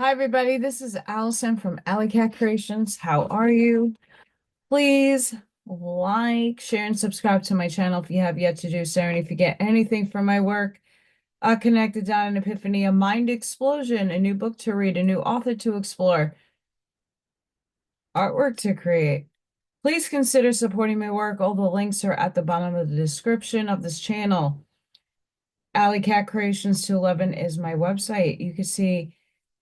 Hi, everybody. This is Allison from Alleycat Creations. How are you? Please like, share, and subscribe to my channel if you have yet to do so. And if you get anything from my work, Connected Down an Epiphany, a mind explosion, a new book to read, a new author to explore, artwork to create, please consider supporting my work. All the links are at the bottom of the description of this channel. AllykatKreations211 is my website. You can see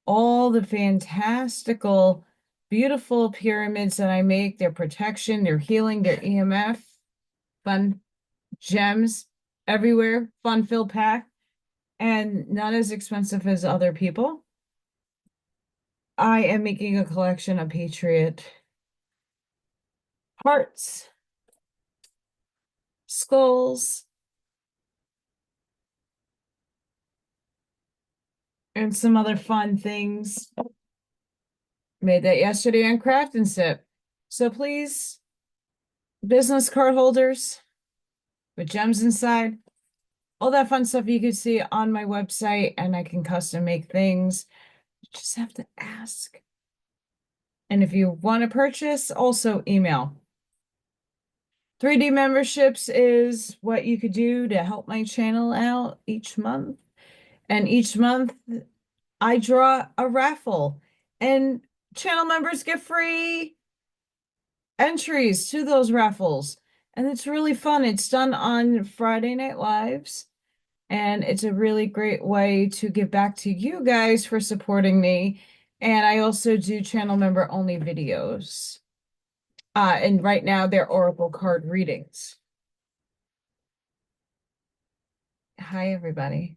all the fantastical, beautiful pyramids that I make, their protection, their healing, their EMF, fun gems everywhere, fun-filled pack, and not as expensive as other people. I am making a collection of Patriot hearts, skulls, and some other fun things. Made that yesterday on Craft and Sip. So please, business card holders with gems inside, all that fun stuff you can see on my website, and I can custom make things. You just have to ask. And if you want to purchase, also email. 3D memberships is what you could do to help my channel out each month. And each month I draw a raffle, and channel members get free entries to those raffles. And it's really fun. It's done on Friday Night Lives. And it's a really great way to give back to you guys for supporting me. And I also do channel member only videos. And right now they're Oracle card readings. Hi, everybody.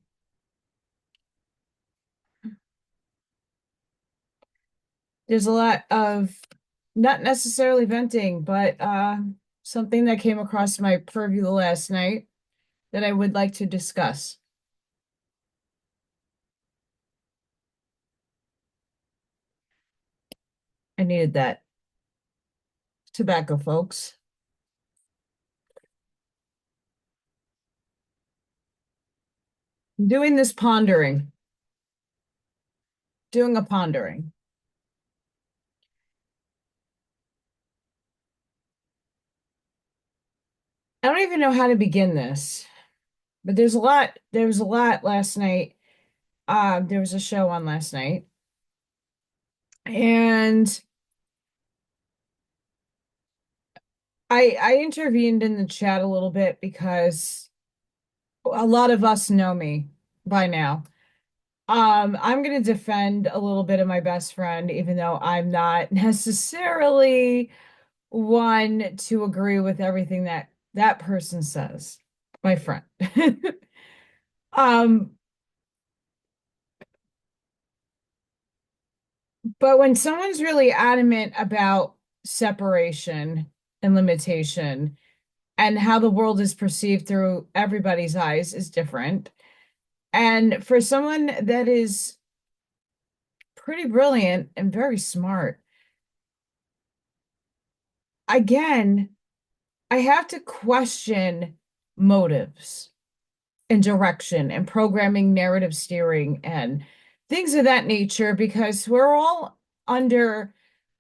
There's a lot of not necessarily venting, but something that came across my purview last night that I would like to discuss. I needed that tobacco, folks. Doing this pondering, doing a pondering. I don't even know how to begin this, but there was a lot last night. There was a show on last night, and I intervened in the chat a little bit because a lot of us know me by now. I'm going to defend a little bit of my best friend, even though I'm not necessarily one to agree with everything that that person says, my friend. Um, but when someone's really adamant about separation and limitation and how the world is perceived through everybody's eyes is different. And for someone that is pretty brilliant and very smart, again, I have to question motives and direction and programming, narrative steering, and things of that nature because we're all under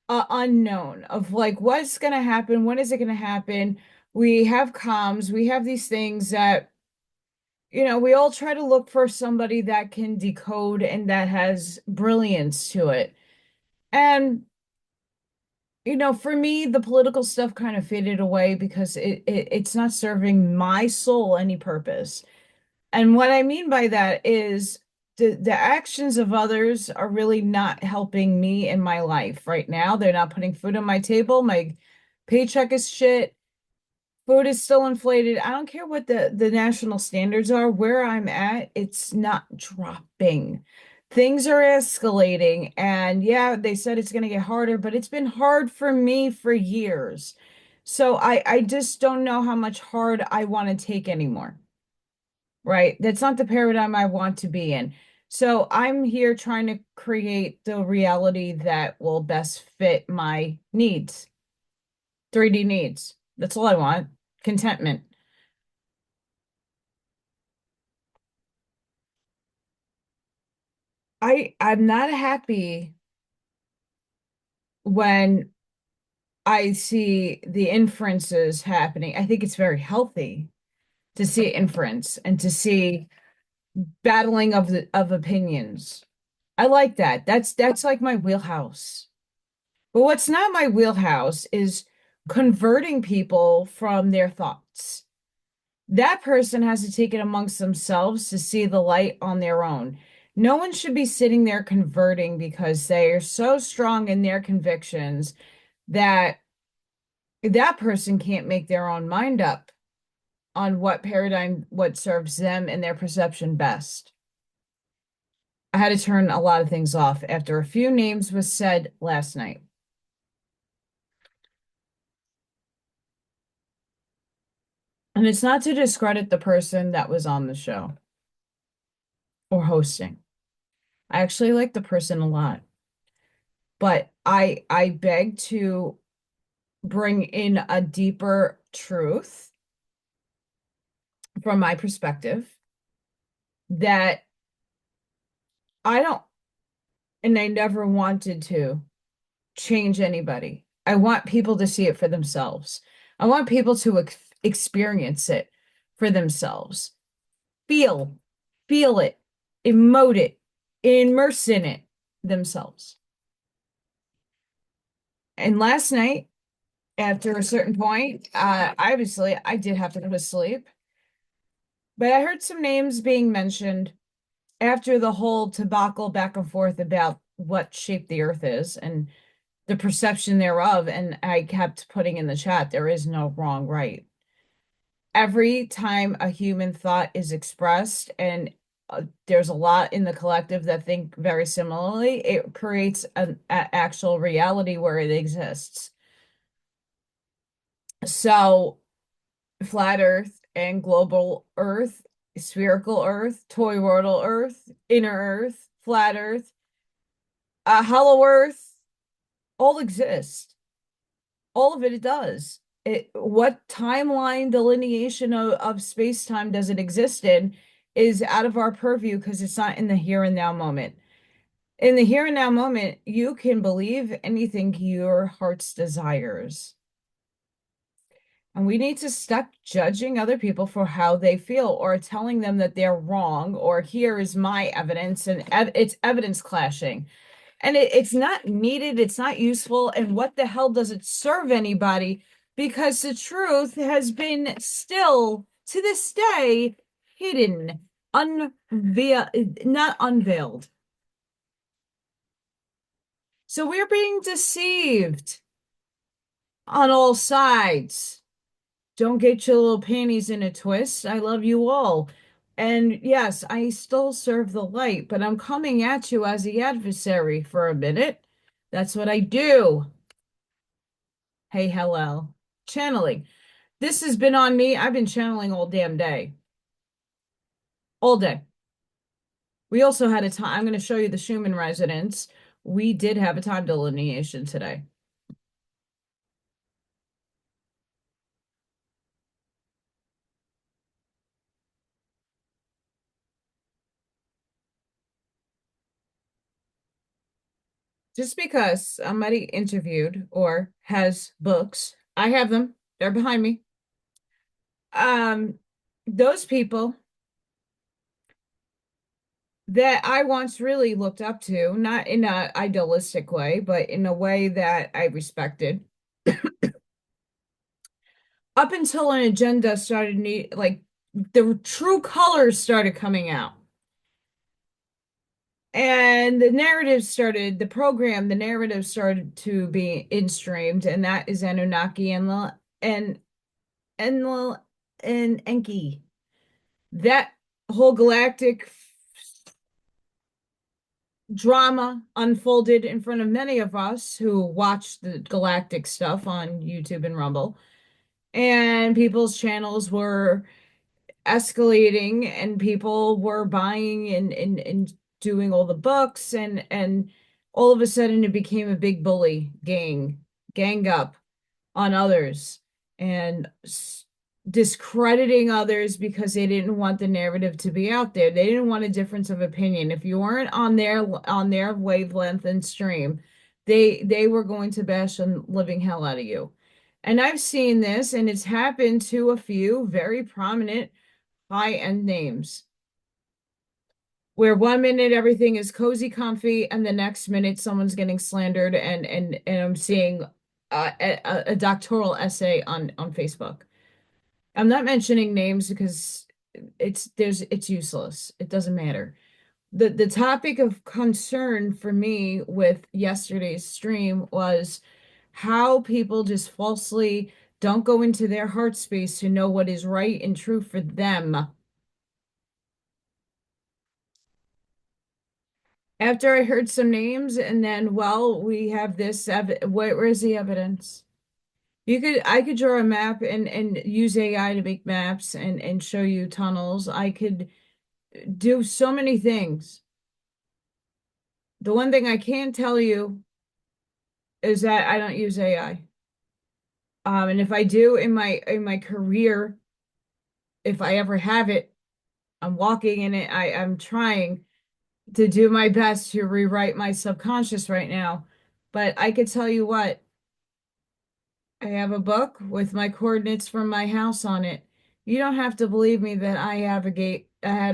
unknown of like what's going to happen, when is it going to happen. We have comms, we have these things that we all try to look for somebody that can decode and that has brilliance to it. And for me, the political stuff kind of faded away because it's not serving my soul any purpose. And what I mean by that is the actions of others are really not helping me in my life right now. They're not putting food on my table. My paycheck is shit. Food is still inflated. I don't care what the national standards are. Where I'm at, it's not dropping. Things are escalating. And yeah, they said it's going to get harder, but it's been hard for me for years. So I just don't know how much hard I want to take anymore. Right? That's not the paradigm I want to be in. So I'm here trying to create the reality that will best fit my needs, 3D needs. That's all I want. Contentment. I'm not happy when I see the inferences happening. I think it's very healthy to see inference and to see battling of opinions. I like that. That's like my wheelhouse. But what's not my wheelhouse is converting people from their thoughts. That person has to take it amongst themselves to see the light on their own. No one should be sitting there converting because they are so strong in their convictions that that person can't make their own mind up on what paradigm, what serves them and their perception best. I had to turn a lot of things off after a few names was said last night. And it's not to discredit the person that was on the show or hosting. I actually like the person a lot, but I beg to bring in a deeper truth from my perspective that I don't, and I never wanted to change anybody. I want people to see it for themselves. I want people to experience it for themselves. Feel, feel it, emote it, immerse in it themselves. And last night, after a certain point, obviously I did have to go to sleep, but I heard some names being mentioned after the whole debacle back and forth about what shape the earth is and the perception thereof. And I kept putting in the chat, there is no wrong, right. Every time a human thought is expressed, and there's a lot in the collective that think very similarly, it creates an actual reality where it exists. So, flat Earth and global Earth, spherical Earth, toroidal Earth, inner Earth, flat Earth, hollow Earth, all exist. All of it does. What timeline delineation of space-time does it exist in is out of our purview because it's not in the here and now moment. In the here and now moment, you can believe anything your heart's desires. And we need to stop judging other people for how they feel or telling them that they're wrong or here is my evidence and it's evidence clashing. And it's not needed, it's not useful, and what the hell does it serve anybody? Because the truth has been still, to this day, hidden, not unveiled. So we're being deceived on all sides. Don't get your little panties in a twist. I love you all. And yes, I still serve the light, but I'm coming at you as the adversary for a minute. That's what I do. Hey, hello. Channeling. This has been on me. I've been channeling all damn day. All day. We also had a time. I'm going to show you the Schumann resonance. We did have a time delineation today. Just because somebody interviewed or has books, I have them. They're behind me. Um, those people that I once really looked up to, not in a idealistic way, but in a way that I respected, up until an agenda started like the true colors started coming out. And the program, the narrative started to be in-streamed, and that is Anunnaki and Enlil and Enki. That whole galactic drama unfolded in front of many of us who watched the galactic stuff on YouTube and Rumble. And people's channels were escalating and people were buying and doing all the books and all of a sudden it became a big bully gang up on others and discrediting others because they didn't want the narrative to be out there. They didn't want a difference of opinion. If you weren't on their wavelength and stream, they were going to bash the living hell out of you. And I've seen this, and it's happened to a few very prominent high-end names, where 1 minute everything is cozy, comfy, and the next minute someone's getting slandered, and I'm seeing a doctoral essay on Facebook. I'm not mentioning names because it's useless. It doesn't matter. The topic of concern for me with yesterday's stream was how people just falsely don't go into their heart space to know what is right and true for them. After I heard some names, and then, well, we have this where's the evidence? I could draw a map and use AI to make maps and show you tunnels. I could do so many things. The one thing I can tell you is that I don't use AI. And if I do in my career, if I ever have it, I'm walking in it. I'm trying to do my best to rewrite my subconscious right now. But I could tell you what, I have a book with my coordinates from my house on it. You don't have to believe me that I had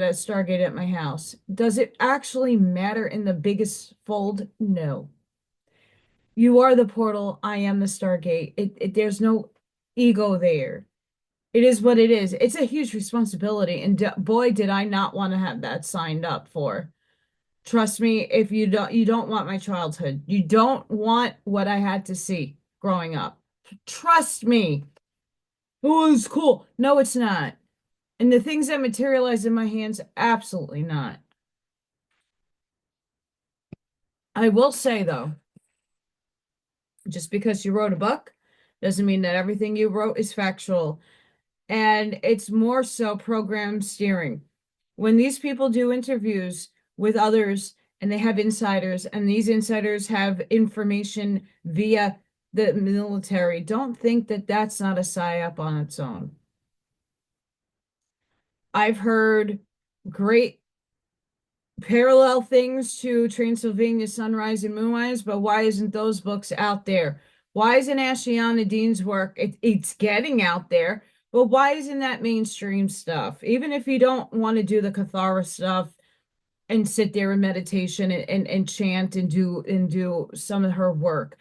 a Stargate at my house. Does it actually matter in the biggest fold? No. You are the portal. I am the Stargate. There's no ego there. It is what it is. It's a huge responsibility, and boy, did I not want to have that signed up for. Trust me, if you don't want my childhood. You don't want what I had to see growing up. Trust me. Oh, it's cool. No, it's not. And the things that materialize in my hands, absolutely not. I will say though, just because you wrote a book doesn't mean that everything you wrote is factual. And it's more so program steering. When these people do interviews with others and they have insiders, and these insiders have information via the military, don't think that that's not a psyop on its own. I've heard great parallel things to Transylvania Sunrise and Moonrise, but why isn't those books out there? Why isn't Ashiana Dean's work? It's getting out there, but why isn't that mainstream stuff? Even if you don't want to do the Kathara stuff and sit there in meditation and chant and do some of her work.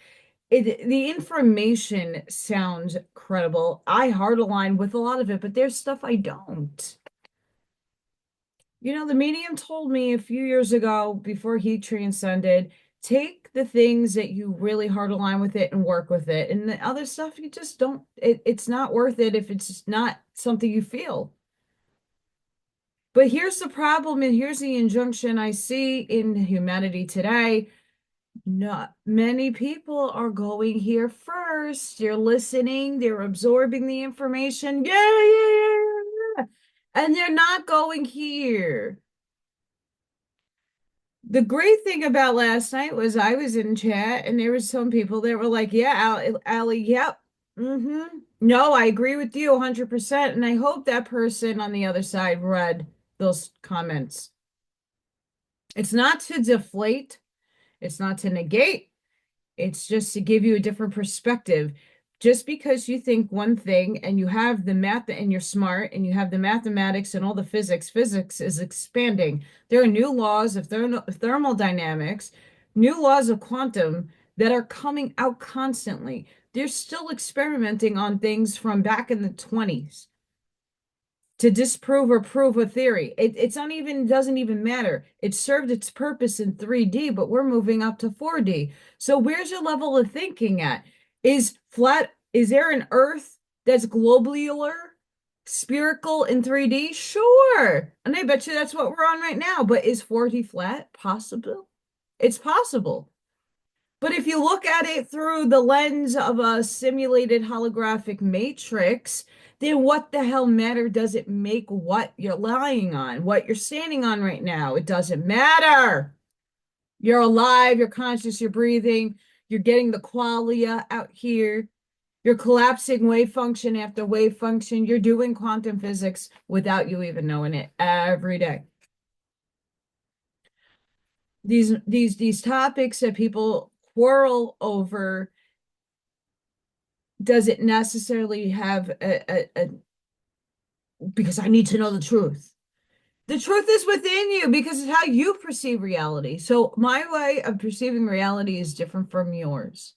The information sounds credible. I hard align with a lot of it, but there's stuff I don't. You know, the medium told me a few years ago before he transcended, take the things that you really hard align with it and work with it. And the other stuff, you just don't, it's not worth it if it's just not something you feel. But here's the problem, and here's the injunction I see in humanity today. Not many people are going here first. They're listening, they're absorbing the information. Yeah, yeah, yeah, yeah. And they're not going here. The great thing about last night was I was in chat and there were some people that were like, yeah, Allie, yep. No, I agree with you 100%. And I hope that person on the other side read those comments. It's not to deflate, it's not to negate, it's just to give you a different perspective. Just because you think one thing and you have the math and you're smart and you have the mathematics and all the physics is expanding. There are new laws of thermodynamics, new laws of quantum that are coming out constantly. They're still experimenting on things from back in the 20s to disprove or prove a theory. It's not even doesn't even matter. It served its purpose in 3D, but we're moving up to 4D. So where's your level of thinking at? Is there an Earth that's globular, spherical in 3D? Sure. And I bet you that's what we're on right now. But is 4D flat possible? It's possible. But if you look at it through the lens of a simulated holographic matrix, then what the hell matter does it make what you're lying on, what you're standing on right now? It doesn't matter. You're alive, you're conscious, you're breathing, you're getting the qualia out here. You're collapsing wave function after wave function. You're doing quantum physics without you even knowing it every day. These topics that people quarrel over, does it necessarily have a because I need to know the truth. The truth is within you because it's how you perceive reality. So my way of perceiving reality is different from yours.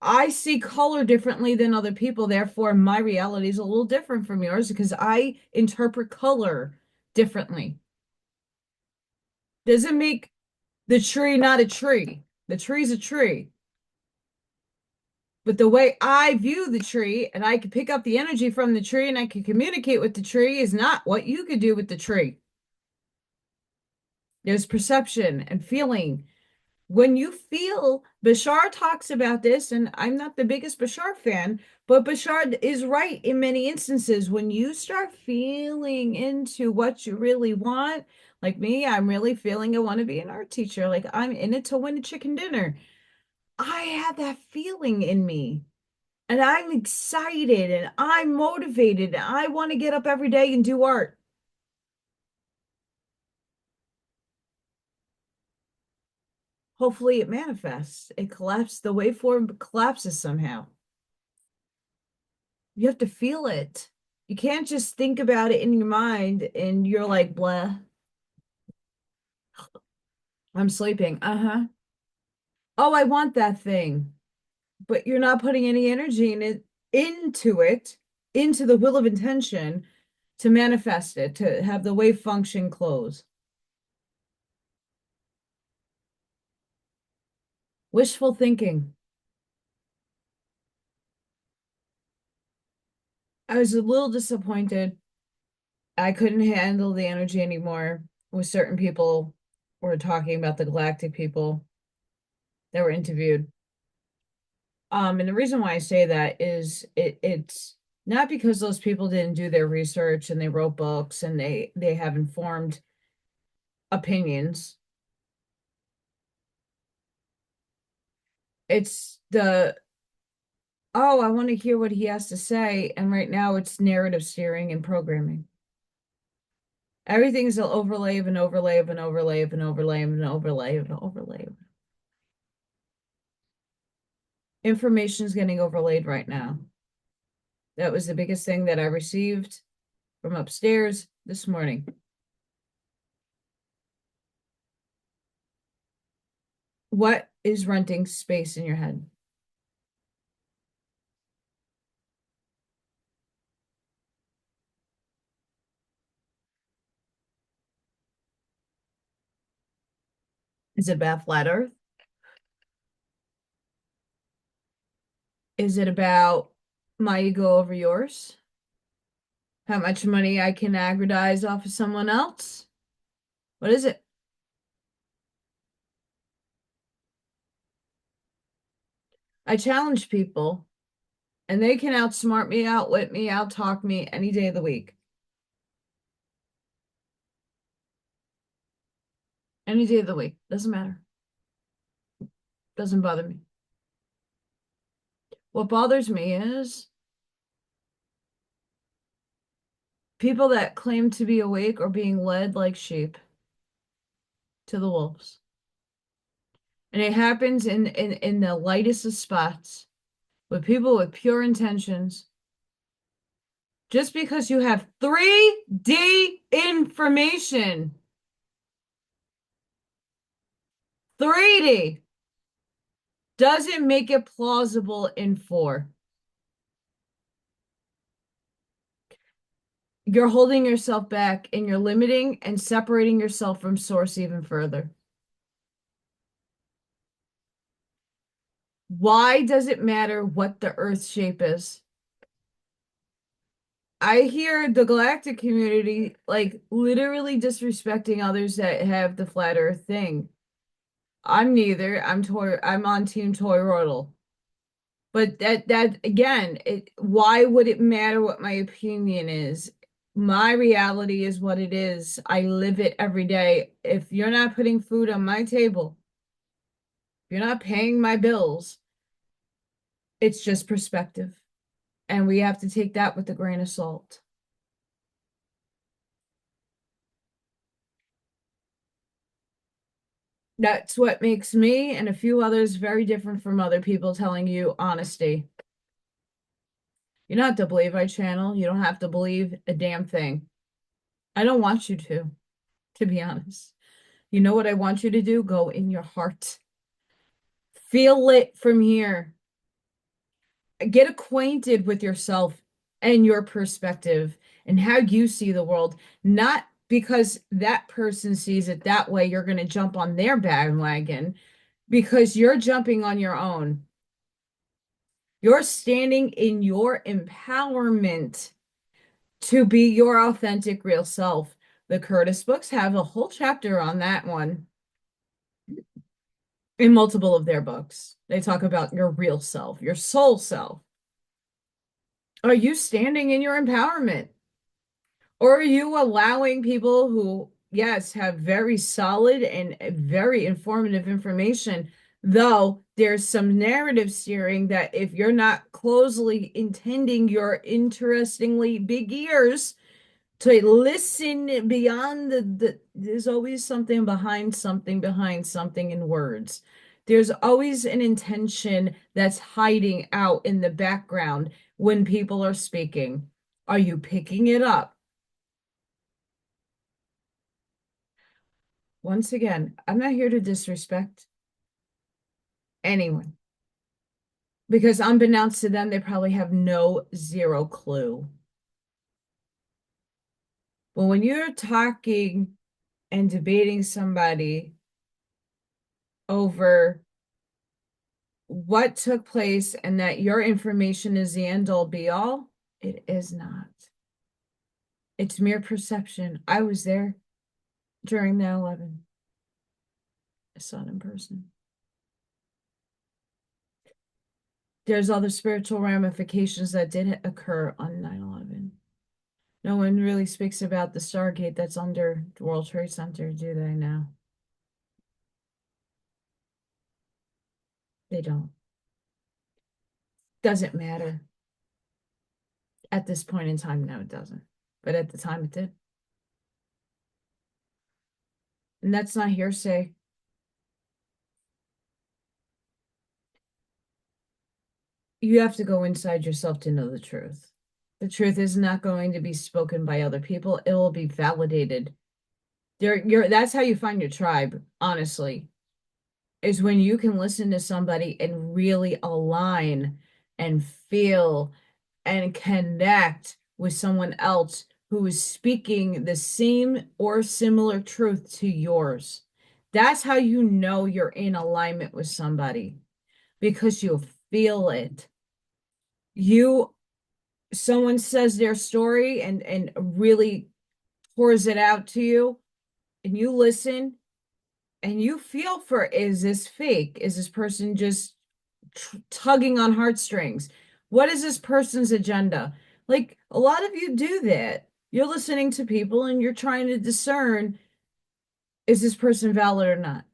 I see color differently than other people. Therefore, my reality is a little different from yours because I interpret color differently. Doesn't make the tree not a tree. The tree's a tree. But the way I view the tree and I can pick up the energy from the tree and I can communicate with the tree is not what you could do with the tree. There's perception and feeling. When you feel, Bashar talks about this, and I'm not the biggest Bashar fan, but Bashar is right in many instances. When you start feeling into what you really want, like me, I'm really feeling I want to be an art teacher. Like I'm in it to win a chicken dinner. I have that feeling in me. And I'm excited and I'm motivated. And I want to get up every day and do art. Hopefully it manifests. It collapses. The waveform collapses somehow. You have to feel it. You can't just think about it in your mind and you're like, blah, I'm sleeping. Uh-huh. Oh, I want that thing. But you're not putting any energy into it, into the will of intention to manifest it, to have the wave function close. Wishful thinking. I was a little disappointed. I couldn't handle the energy anymore with certain people were talking about the galactic people that were interviewed. And the reason why I say that is it's not because those people didn't do their research and they wrote books and they have informed opinions. It's the, oh, I want to hear what he has to say. And right now it's narrative steering and programming. Everything's an overlay of an overlay of an overlay of an overlay of an overlay of an overlay. Information's getting overlaid right now. That was the biggest thing that I received from upstairs this morning. What is renting space in your head? Is it about flat Earth? Is it about my ego over yours? How much money I can aggregize off of someone else? What is it? I challenge people and they can outsmart me, outwit me, outtalk me any day of the week. Any day of the week. Doesn't matter. Doesn't bother me. What bothers me is people that claim to be awake are being led like sheep to the wolves. And it happens in the lightest of spots with people with pure intentions. Just because you have 3D information, 3D, doesn't make it plausible in 4. You're holding yourself back and you're limiting and separating yourself from source even further. Why does it matter what the Earth shape is? I hear the galactic community like literally disrespecting others that have the flat Earth thing. I'm neither. I'm on Team Toroidal. But that again, why would it matter what my opinion is? My reality is what it is. I live it every day. If you're not putting food on my table, if you're not paying my bills, It's just perspective. And we have to take that with a grain of salt. That's what makes me and a few others very different from other people telling you honesty. You don't have to believe my channel. You don't have to believe a damn thing. I don't want you to be honest. You know what I want you to do? Go in your heart. Feel it from here. Get acquainted with yourself and your perspective and how you see the world. Not because that person sees it that way, you're going to jump on their bandwagon because you're jumping on your own. You're standing in your empowerment to be your authentic, real self. The Curtis books have a whole chapter on that one in multiple of their books. They talk about your real self, your soul self. Are you standing in your empowerment? Or are you allowing people who, yes, have very solid and very informative information, though there's some narrative steering that if you're not closely intending your interestingly big ears to listen beyond there's always something behind something in words. There's always an intention that's hiding out in the background when people are speaking. Are you picking it up? Once again, I'm not here to disrespect anyone because unbeknownst to them, they probably have no zero clue. But when you're talking and debating somebody over what took place and that your information is the end all be all, it is not. It's mere perception. I was there during 9/11. I saw it in person. There's other spiritual ramifications that did occur on 9/11. No one really speaks about the Stargate that's under the World Trade Center, do they now? They don't. Doesn't matter. At this point in time, no, it doesn't. But at the time, it did. And that's not hearsay. You have to go inside yourself to know the truth. The truth is not going to be spoken by other people. It will be validated. That's how you find your tribe, honestly, is when you can listen to somebody and really align and feel and connect with someone else who is speaking the same or similar truth to yours. That's how you know you're in alignment with somebody because you feel it. Someone says their story and really pours it out to you, and you listen and you feel for, is this fake? Is this person just tugging on heartstrings? What is this person's agenda? Like a lot of you do that. You're listening to people and you're trying to discern, is this person valid or not?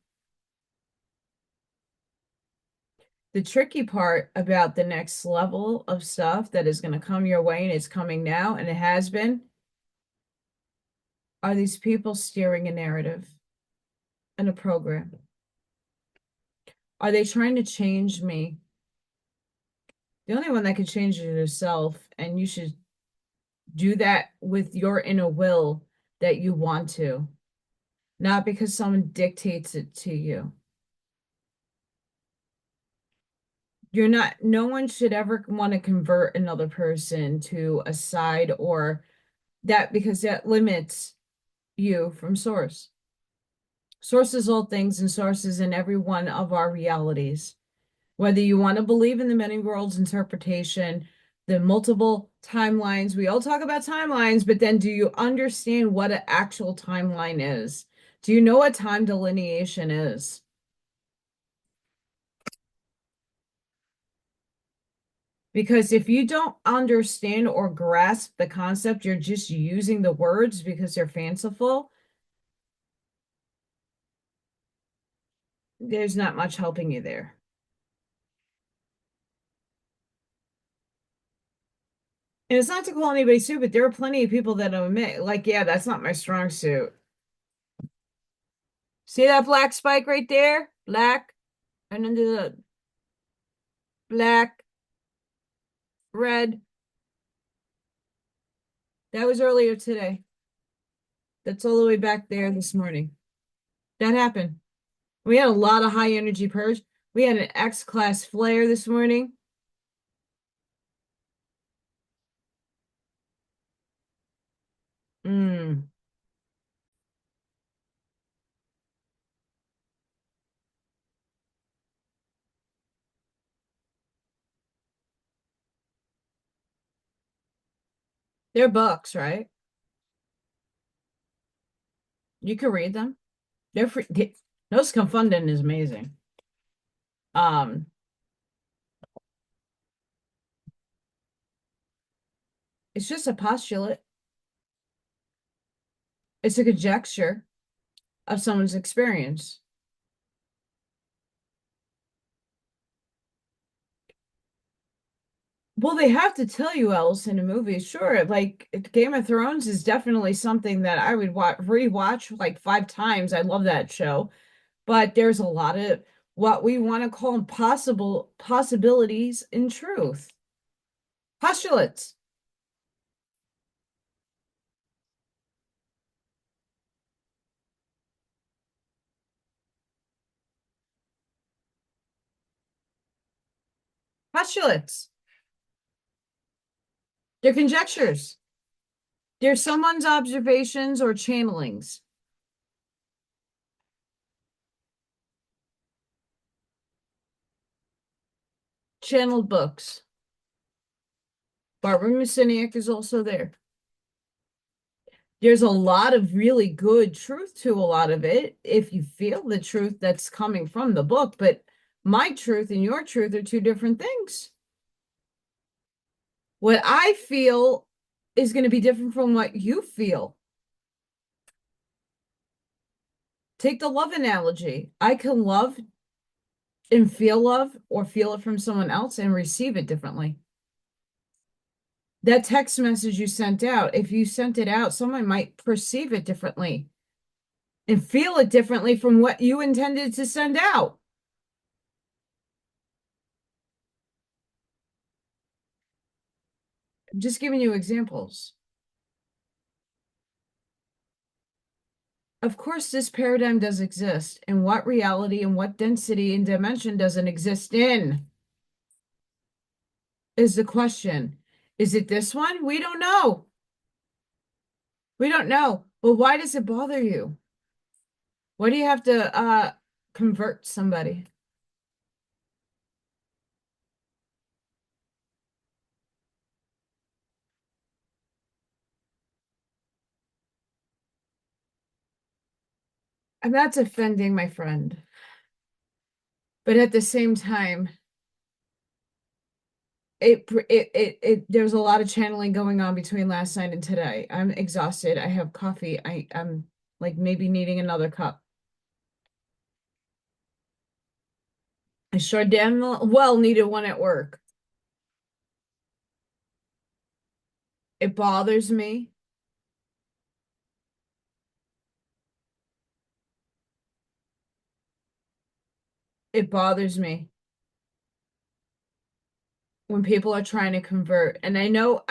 The tricky part about the next level of stuff that is going to come your way, and it's coming now, and it has been, are these people steering a narrative and a program? Are they trying to change me? The only one that can change is yourself, and you should do that with your inner will that you want to, not because someone dictates it to you. No one should ever want to convert another person to a side or that, because that limits you from source. Source is all things and source is in every one of our realities. Whether you want to believe in the many worlds interpretation, the multiple timelines, we all talk about timelines, but then do you understand what an actual timeline is? Do you know what time delineation is? Because if you don't understand or grasp the concept, you're just using the words because they're fanciful, there's not much helping you there. And it's not to call anybody stupid. There are plenty of people that admit, like, yeah, that's not my strong suit. See that black spike right there? Black, and then the black, red. That was earlier today. That's all the way back there this morning. That happened. We had a lot of high energy purge. We had an X class flare this morning. Mm, they're books, right? You can read them. They're free. Nose Confunding is amazing. Um, it's just a postulate. It's a conjecture of someone's experience. Well, they have to tell you else in a movie. Sure, like Game of Thrones is definitely something that I would rewatch like 5 times. I love that show. But there's a lot of what we want to call possible possibilities in truth. Postulates. Postulates. They're conjectures. They're someone's observations or channelings. Channeled books. Barbara Messiniak is also there. There's a lot of really good truth to a lot of it if you feel the truth that's coming from the book, but my truth and your truth are two different things. What I feel is going to be different from what you feel. Take the love analogy. I can love and feel love or feel it from someone else and receive it differently. That text message you sent out, if you sent it out, someone might perceive it differently and feel it differently from what you intended to send out. I'm just giving you examples. Of course, this paradigm does exist. And what reality and what density and dimension doesn't exist in is the question. Is it this one? We don't know. We don't know. Well, why does it bother you? Why do you have to convert somebody? I'm not defending my friend, but at the same time, there's a lot of channeling going on between last night and today. I'm exhausted. I have coffee. I'm like maybe needing another cup. I sure damn well needed one at work. It bothers me. It bothers me when people are trying to convert. And I know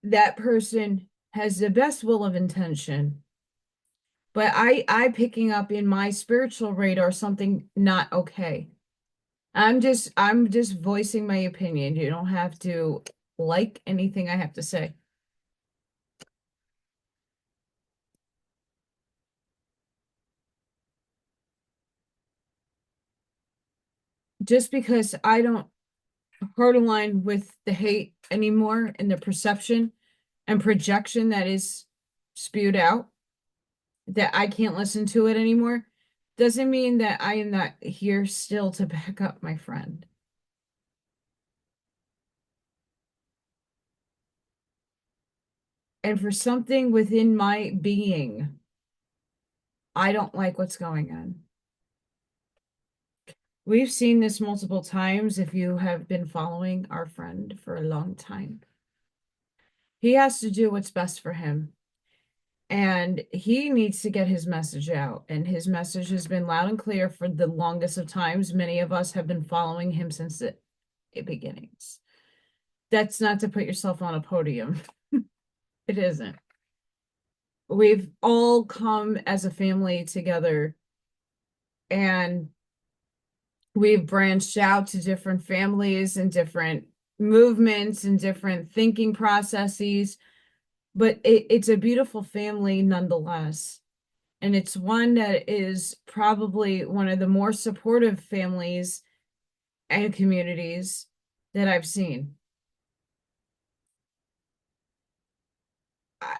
that person has the best will of intention, but I picking up in my spiritual radar something not okay. I'm just voicing my opinion. You don't have to like anything I have to say. Just because I don't heart align with the hate anymore and the perception and projection that is spewed out, that I can't listen to it anymore, doesn't mean that I am not here still to back up my friend. And for something within my being, I don't like what's going on. We've seen this multiple times if you have been following our friend for a long time. He has to do what's best for him. And he needs to get his message out. And his message has been loud and clear for the longest of times. Many of us have been following him since the beginnings. That's not to put yourself on a podium. It isn't. We've all come as a family together, and we've branched out to different families and different movements and different thinking processes, but it's a beautiful family nonetheless. And it's one that is probably one of the more supportive families and communities that I've seen. I,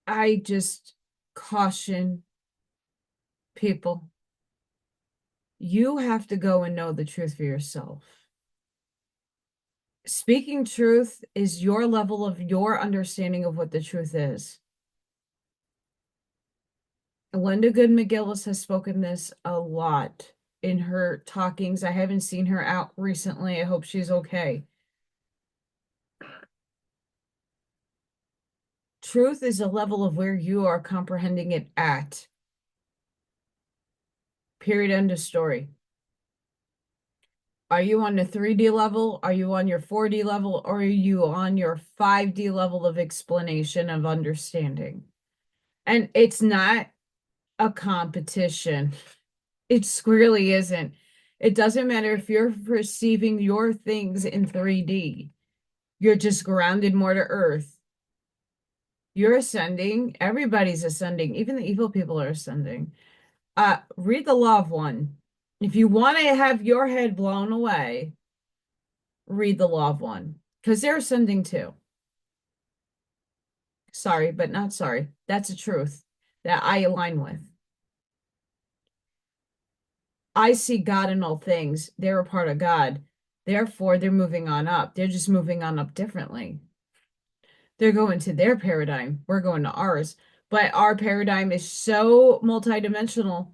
I just caution people. You have to go and know the truth for yourself. Speaking truth is your level of your understanding of what the truth is. Linda Good McGillis has spoken this a lot in her talkings. I haven't seen her out recently. I hope she's okay. Truth is a level of where you are comprehending it at. Period. End of story. Are you on the 3D level? Are you on your 4D level? Or are you on your 5D level of explanation of understanding? And it's not a competition. It squarely isn't. It doesn't matter if you're perceiving your things in 3D. You're just grounded more to earth. You're ascending. Everybody's ascending. Even the evil people are ascending. Read the Law of One. If you want to have your head blown away, read the Law of One, because they're ascending too. Sorry, but not sorry. That's a truth that I align with. I see God in all things. They're a part of God. Therefore, they're moving on up. They're just moving on up differently. They're going to their paradigm. We're going to ours. But our paradigm is so multidimensional.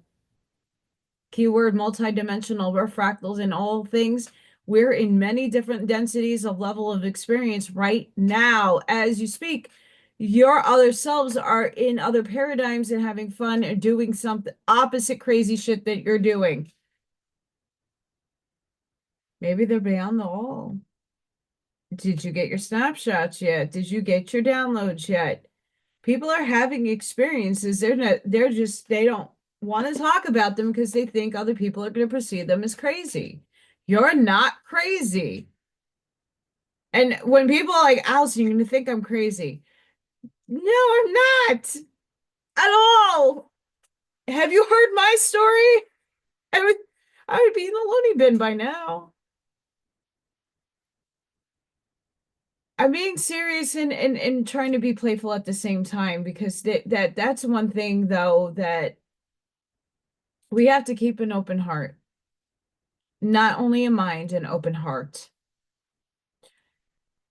Keyword multidimensional. We're fractals in all things. We're in many different densities of level of experience right now as you speak. Your other selves are in other paradigms and having fun and doing something opposite crazy shit that you're doing. Maybe they're beyond the wall. Did you get your snapshots yet? Did you get your downloads yet? People are having experiences. They don't want to talk about them because they think other people are going to perceive them as crazy. You're not crazy. And when people are like, Allison, you're going to think I'm crazy. No, I'm not at all. Have you heard my story? I would, I would be in the loony bin by now. I'm being serious and trying to be playful at the same time, because that's one thing though that we have to keep an open heart. Not only a mind, an open heart.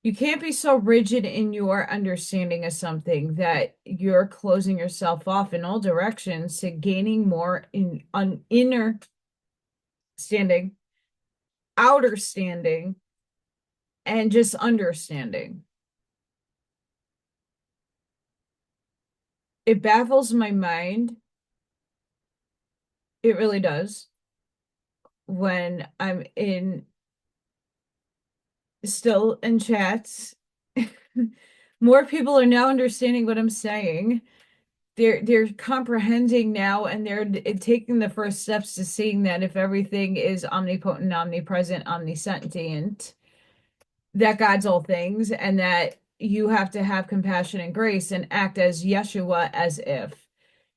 You can't be so rigid in your understanding of something that you're closing yourself off in all directions to gaining more in inner standing, outer standing, and just understanding. It baffles my mind. It really does. When I'm still in chats, more people are now understanding what I'm saying. They're comprehending now, and they're taking the first steps to seeing that if everything is omnipotent, omnipresent, omniscient, that God's all things, and that you have to have compassion and grace and act as Yeshua as if.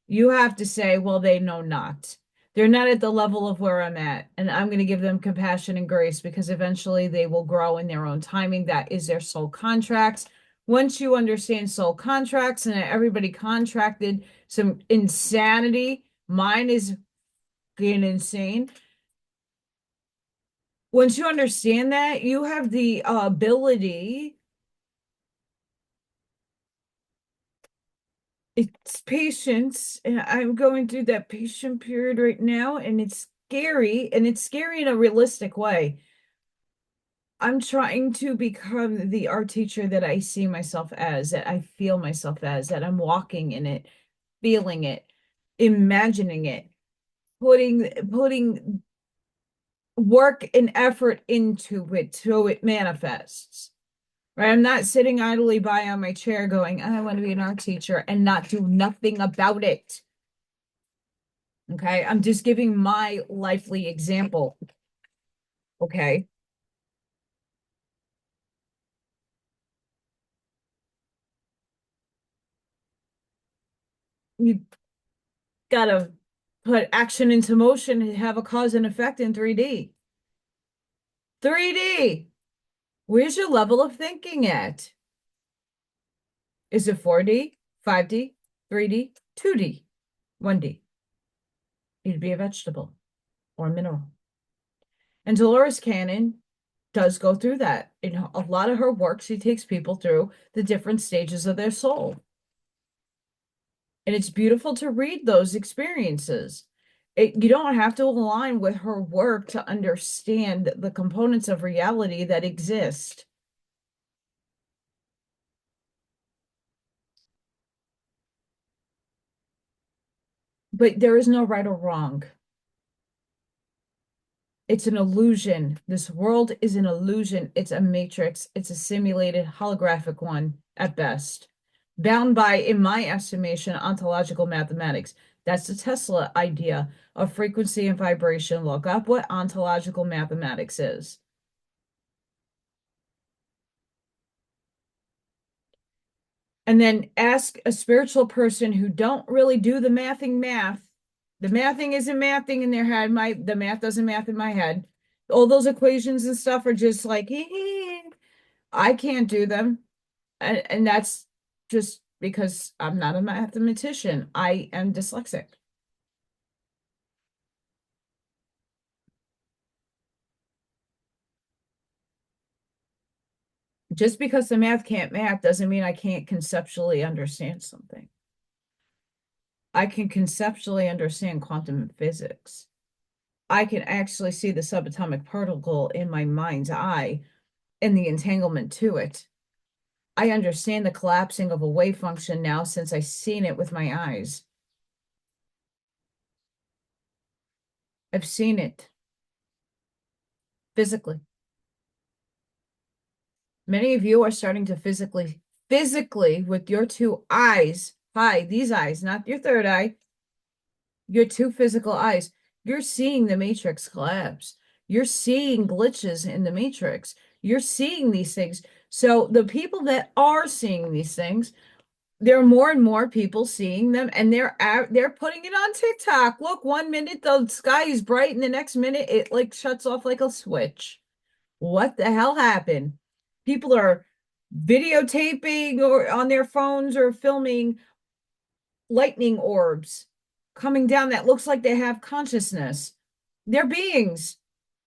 You have to say, well, they know not. They're not at the level of where I'm at, and I'm going to give them compassion and grace because eventually they will grow in their own timing. That is their soul contracts. Once you understand soul contracts, and everybody contracted some insanity, mine is being insane. Once you understand that, you have the ability It's patience, and I'm going through that patient period right now, and it's scary, and it's scary in a realistic way. I'm trying to become the art teacher that I see myself as, that I feel myself as, that I'm walking in it, feeling it, imagining it, putting work and effort into it so it manifests. Right? I'm not sitting idly by on my chair going, I want to be an art teacher and not do nothing about it. Okay. I'm just giving my lively example. Okay. You gotta put action into motion and have a cause and effect in 3D. 3D. Where's your level of thinking at? Is it 4D, 5D, 3D, 2D, 1D? You'd be a vegetable or a mineral. And Dolores Cannon does go through that. In a lot of her work, she takes people through the different stages of their soul. And it's beautiful to read those experiences. You don't have to align with her work to understand the components of reality that exist. But there is no right or wrong. It's an illusion. This world is an illusion. It's a matrix. It's a simulated holographic one at best, bound by, in my estimation, ontological mathematics. That's the Tesla idea of frequency and vibration. Look up what ontological mathematics is. And then ask a spiritual person who don't really do the mathing math. The mathing isn't mathing in their head. The math doesn't math in my head. All those equations and stuff are just like, I can't do them. And that's just because I'm not a mathematician. I am dyslexic. Just because the math can't math doesn't mean I can't conceptually understand something. I can conceptually understand quantum physics. I can actually see the subatomic particle in my mind's eye and the entanglement to it. I understand the collapsing of a wave function now since I've seen it with my eyes. I've seen it physically. Many of you are starting to physically with your two eyes, hi, these eyes, not your third eye, your two physical eyes, you're seeing the matrix collapse. You're seeing glitches in the matrix. You're seeing these things. So the people that are seeing these things, there are more and more people seeing them, and they're putting it on TikTok. Look, 1 minute the sky is bright, and the next minute it like shuts off like a switch. What the hell happened? People are videotaping or on their phones or filming lightning orbs coming down that looks like they have consciousness. They're beings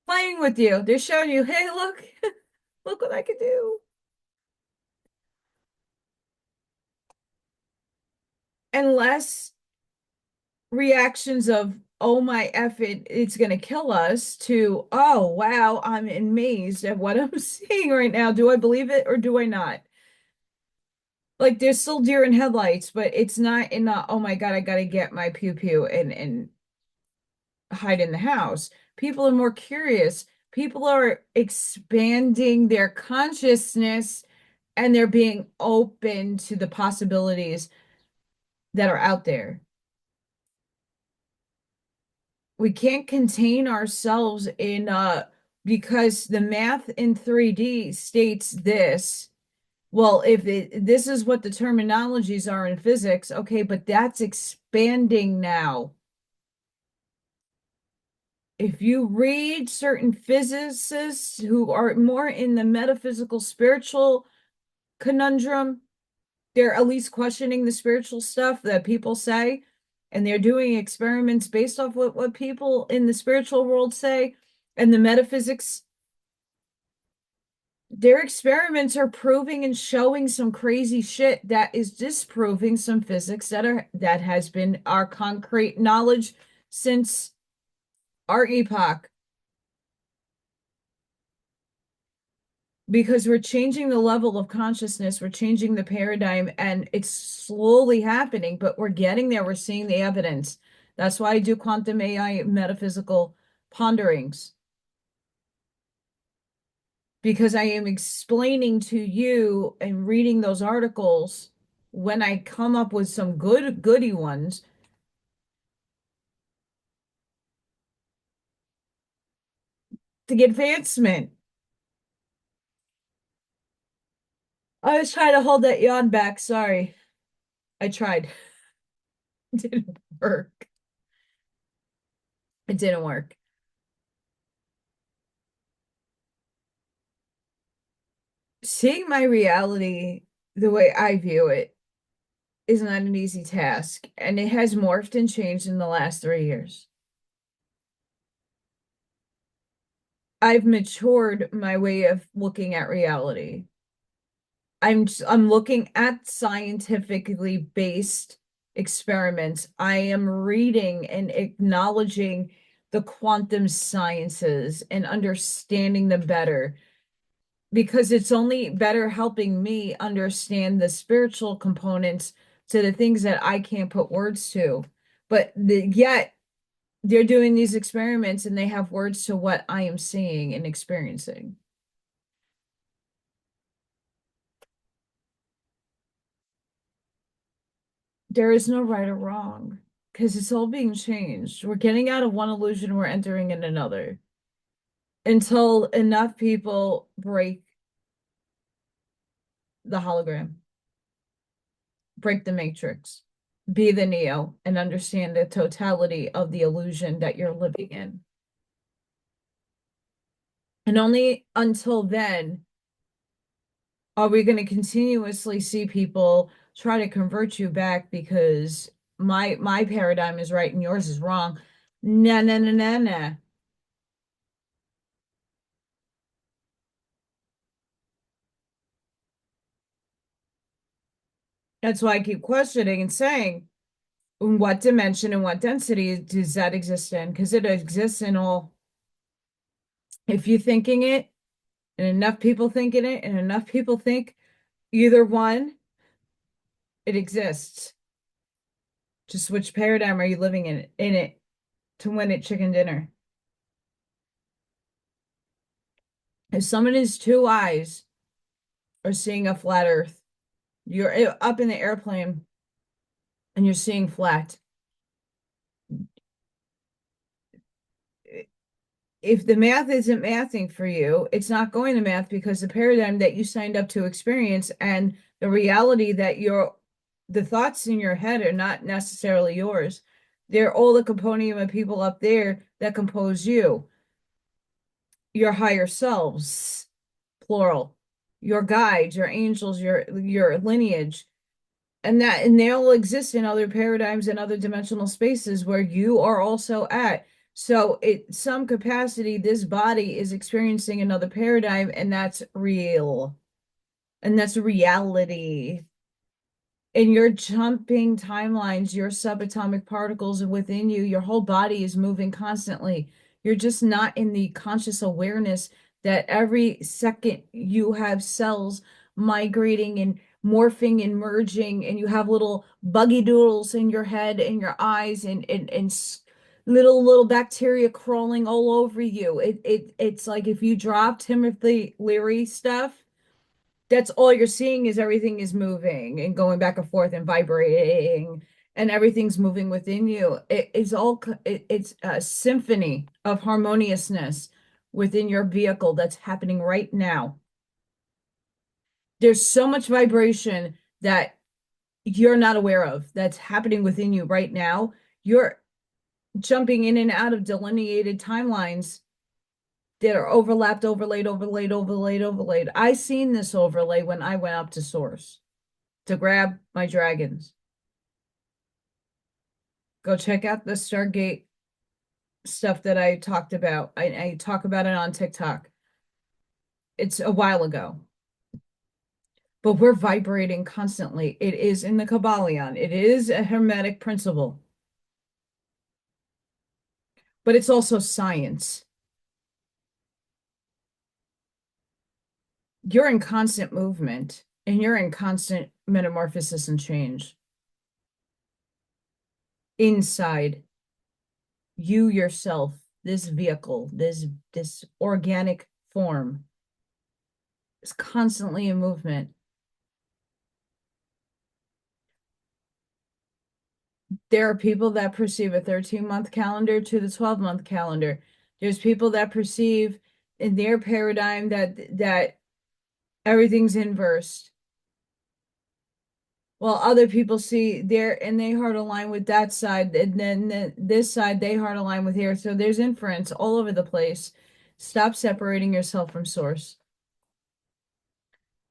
playing with you. They're showing you, hey, look, look what I can do. Unless reactions of, oh my F it's gonna kill us to, oh wow, I'm amazed at what I'm seeing right now. Do I believe it or do I not? Like there's still deer in headlights, but it's not in the, oh my God, I gotta get my pew pew and hide in the house. People are more curious. People are expanding their consciousness and they're being open to the possibilities that are out there. We can't contain ourselves in because the math in 3D states this. Well, this is what the terminologies are in physics, okay, but that's expanding now. If you read certain physicists who are more in the metaphysical spiritual conundrum, they're at least questioning the spiritual stuff that people say, and they're doing experiments based off what people in the spiritual world say, and the metaphysics Their experiments are proving and showing some crazy shit that is disproving some physics that has been our concrete knowledge since our epoch. Because we're changing the level of consciousness, we're changing the paradigm, and it's slowly happening, but we're getting there. We're seeing the evidence. That's why I do quantum AI metaphysical ponderings, because I am explaining to you and reading those articles when I come up with some goody ones to get advancement. I was trying to hold that yawn back. Sorry. I tried. It didn't work. It didn't work. Seeing my reality the way I view it is not an easy task, and it has morphed and changed in the last 3 years. I've matured my way of looking at reality. I'm looking at scientifically based experiments. I am reading and acknowledging the quantum sciences and understanding them better, because it's only better helping me understand the spiritual components to the things that I can't put words to. But yet they're doing these experiments and they have words to what I am seeing and experiencing. There is no right or wrong because it's all being changed. We're getting out of one illusion, we're entering in another until enough people break the hologram, break the matrix, be the Neo, and understand the totality of the illusion that you're living in. And only until then are we going to continuously see people try to convert you back because my paradigm is right and yours is wrong. Nah, nah, nah, nah, nah. That's why I keep questioning and saying, in what dimension and what density does that exist in? Because it exists in all. If you're thinking it, and enough people thinking it, and enough people think either one, it exists. Just which paradigm are you living in it to win at chicken dinner? If someone has two eyes or seeing a flat earth, you're up in the airplane and you're seeing flat. If the math isn't mathing for you, it's not going to math because the paradigm that you signed up to experience and the reality that the thoughts in your head are not necessarily yours. They're all the component of people up there that compose you, your higher selves, plural, your guides, your angels, your lineage. And they all exist in other paradigms and other dimensional spaces where you are also at. So it some capacity, this body is experiencing another paradigm, and that's real. And that's reality. And you're jumping timelines, your subatomic particles within you, your whole body is moving constantly. You're just not in the conscious awareness that every second you have cells migrating and morphing and merging, and you have little buggy doodles in your head and your eyes and little bacteria crawling all over you. It's like if you drop Timothy Leary stuff, that's all you're seeing is everything is moving and going back and forth and vibrating and everything's moving within you. It's a symphony of harmoniousness within your vehicle that's happening right now. There's so much vibration that you're not aware of that's happening within you right now. You're jumping in and out of delineated timelines that are overlapped, overlaid. I seen this overlay when I went up to source to grab my dragons. Go check out the Stargate stuff that I talked about. I talk about it on TikTok. It's a while ago. But we're vibrating constantly. It is in the Kabbalion. It is a Hermetic principle, but it's also science. You're in constant movement and you're in constant metamorphosis and change. Inside you yourself, this vehicle, this organic form is constantly in movement. There are people that perceive a 13-month calendar to the 12-month calendar. There's people that perceive in their paradigm that everything's inversed. While other people see their and they heart align with that side, and then this side they heart align with here. So there's inference all over the place. Stop separating yourself from source.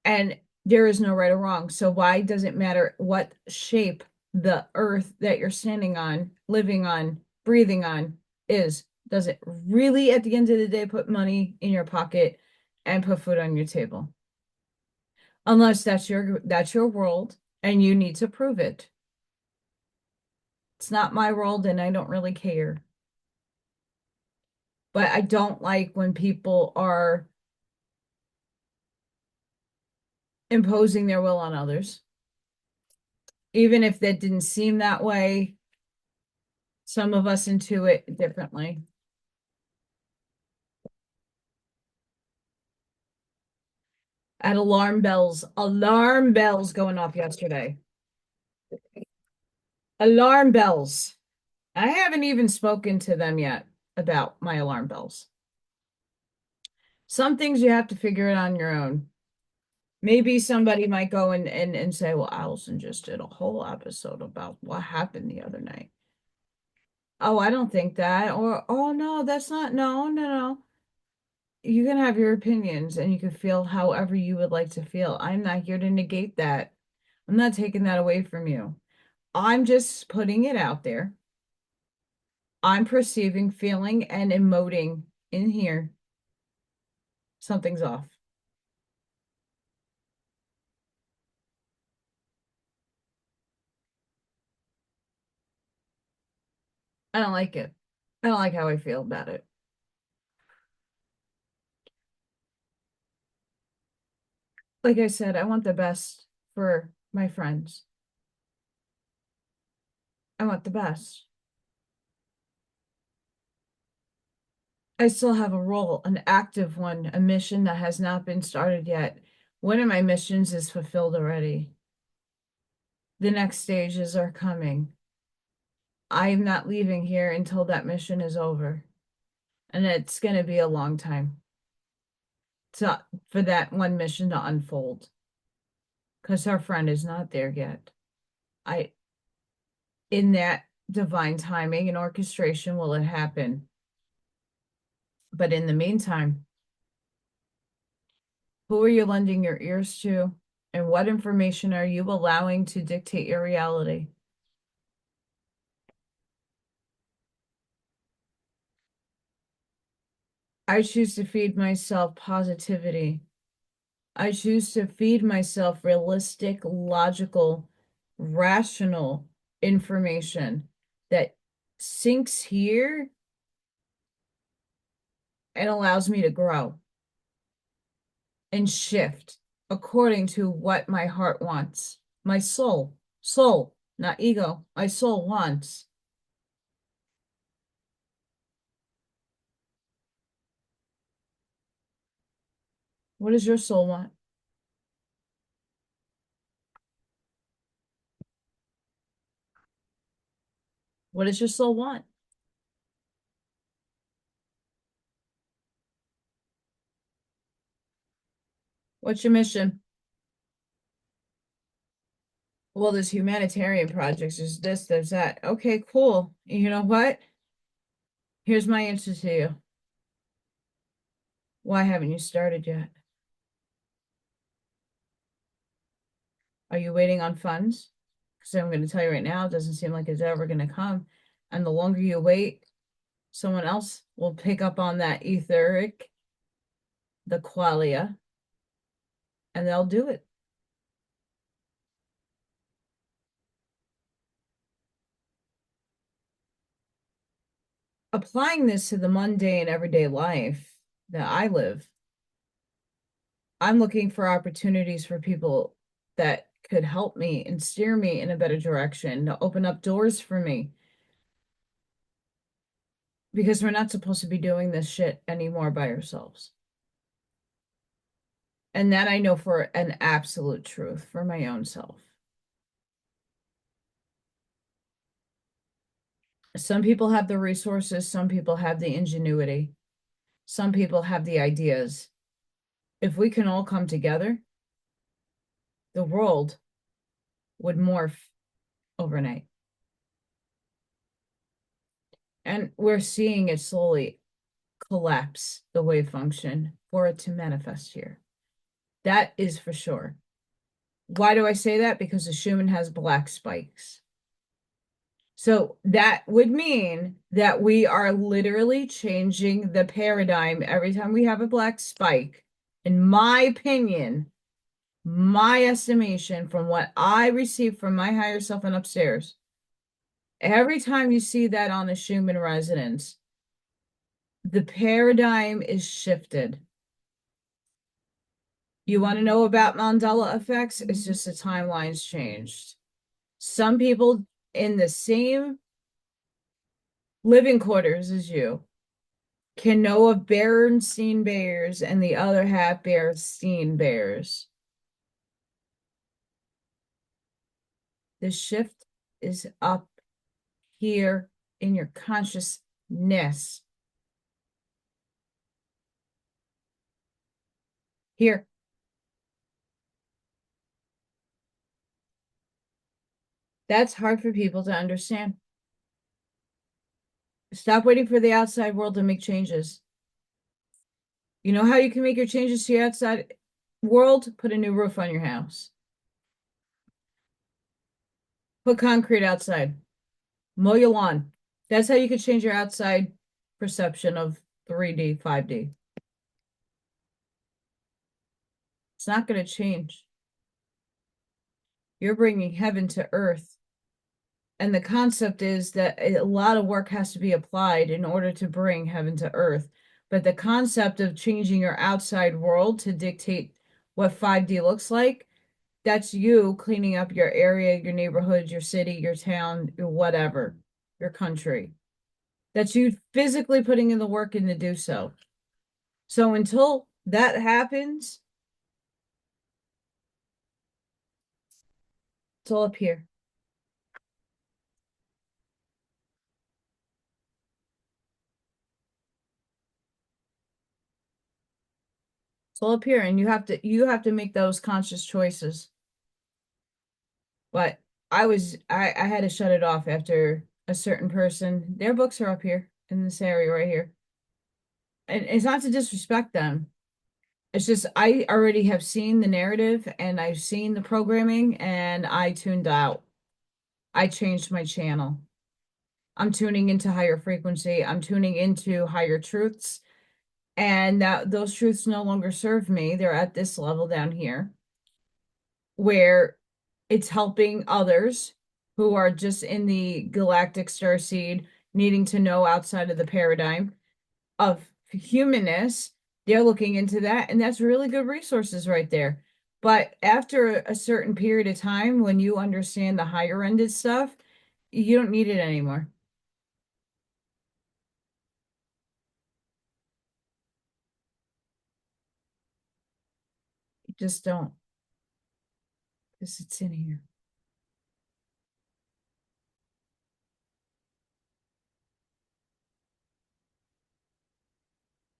And there is no right or wrong. So why does it matter what shape the earth that you're standing on, living on, breathing on is? Does it really, at the end of the day, put money in your pocket and put food on your table? Unless that's your world and you need to prove it. It's not my world and I don't really care. But I don't like when people are imposing their will on others. Even if that didn't seem that way, some of us intuit differently. At alarm bells going off yesterday. Alarm bells. I haven't even spoken to them yet about my alarm bells. Some things you have to figure it on your own. Maybe somebody might go and say, well, Allison just did a whole episode about what happened the other night. Oh, I don't think that. Or, oh, no, that's not. No, no, no. You can have your opinions and you can feel however you would like to feel. I'm not here to negate that. I'm not taking that away from you. I'm just putting it out there. I'm perceiving, feeling, and emoting in here. Something's off. I don't like it. I don't like how I feel about it. Like I said, I want the best for my friends. I want the best. I still have a role, an active one, a mission that has not been started yet. One of my missions is fulfilled already. The next stages are coming. I am not leaving here until that mission is over. And it's going to be a long time for that one mission to unfold. Because our friend is not there yet. In that divine timing and orchestration will it happen. But in the meantime, who are you lending your ears to? And what information are you allowing to dictate your reality? I choose to feed myself positivity. I choose to feed myself realistic, logical, rational information that sinks here and allows me to grow and shift according to what my heart wants. My soul, not ego, my soul wants. What does your soul want? What does your soul want? What's your mission? Well, there's humanitarian projects, there's this, there's that. Okay, cool. You know what? Here's my answer to you. Why haven't you started yet? Are you waiting on funds? Because I'm going to tell you right now, it doesn't seem like it's ever going to come. And the longer you wait, someone else will pick up on that etheric the qualia, and they'll do it. Applying this to the mundane everyday life that I live, I'm looking for opportunities for people that could help me and steer me in a better direction, to open up doors for me. Because we're not supposed to be doing this shit anymore by ourselves. And that I know for an absolute truth for my own self. Some people have the resources, some people have the ingenuity, some people have the ideas. If we can all come together, the world would morph overnight. And we're seeing it slowly collapse, the wave function, for it to manifest here. That is for sure. Why do I say that? Because the Schumann has black spikes. So that would mean that we are literally changing the paradigm every time we have a black spike. In my opinion, my estimation from what I receive from my higher self and upstairs, every time you see that on a Schumann resonance, the paradigm is shifted. You want to know about Mandela effects? It's just the timeline's changed. Some people in the same living quarters as you can know of Berenstein Bears and the other half Berenstein Bears. The shift is up here in your consciousness. Here. That's hard for people to understand. Stop waiting for the outside world to make changes. You know how you can make your changes to your outside world? Put a new roof on your house. Put concrete outside. Mow your lawn. That's how you can change your outside perception of 3D, 5D. It's not going to change. You're bringing heaven to earth. And the concept is that a lot of work has to be applied in order to bring heaven to earth. But the concept of changing your outside world to dictate what 5D looks like, that's you cleaning up your area, your neighborhood, your city, your town, your whatever, your country. That's you physically putting in the work in to do so. So until that happens, it's all up here. It's all up here, and you have to make those conscious choices. But I had to shut it off after a certain person. Their books are up here in this area right here. And it's not to disrespect them. It's just I already have seen the narrative and I've seen the programming and I tuned out. I changed my channel. I'm tuning into higher frequency. I'm tuning into higher truths. And that those truths no longer serve me. They're at this level down here where it's helping others who are just in the galactic starseed, needing to know outside of the paradigm of humanness. They're looking into that, and that's really good resources right there. But after a certain period of time, when you understand the higher ended stuff, you don't need it anymore. You just don't. Because it's in here.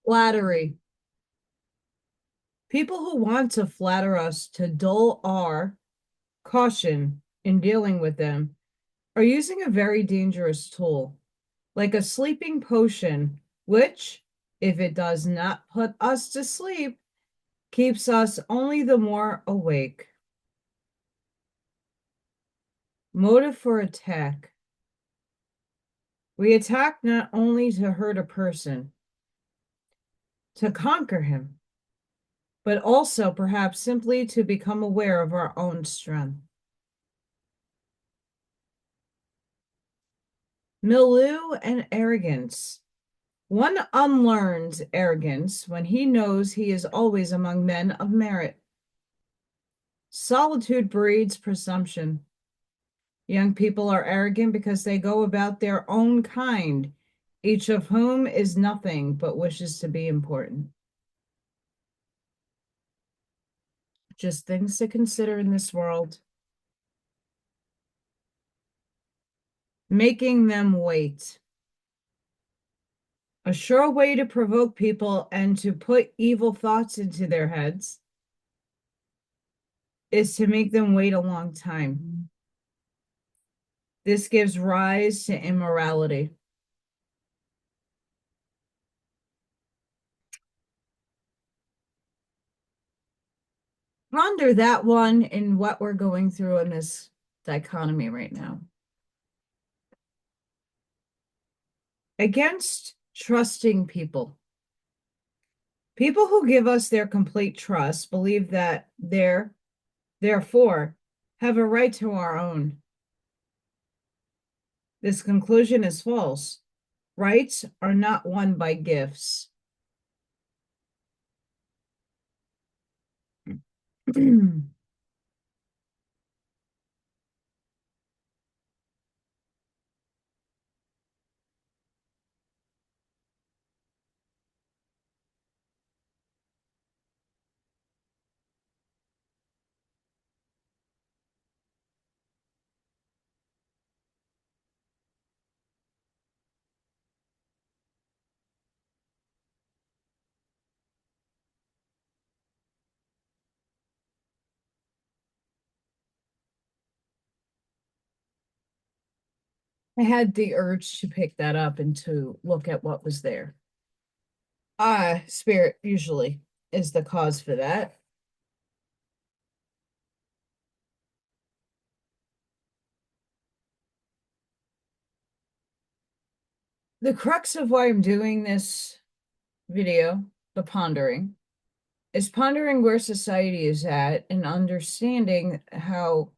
Flattery. People who want to flatter us to dull our caution in dealing with them are using a very dangerous tool, like a sleeping potion, which, if it does not put us to sleep, keeps us only the more awake. Motive for attack. We attack not only to hurt a person, to conquer him, but also perhaps simply to become aware of our own strength. Milieu and arrogance. One unlearns arrogance when he knows he is always among men of merit. Solitude breeds presumption. Young people are arrogant because they go about their own kind, each of whom is nothing but wishes to be important. Just things to consider in this world. Making them wait. A sure way to provoke people and to put evil thoughts into their heads is to make them wait a long time. This gives rise to immorality. Ponder that one in what we're going through in this dichotomy right now. Against trusting people. People who give us their complete trust believe that therefore, have a right to our own. This conclusion is false. Rights are not won by gifts. I had the urge to pick that up and to look at what was there. Spirit usually is the cause for that. The crux of why I'm doing this video, the pondering, is pondering where society is at and understanding how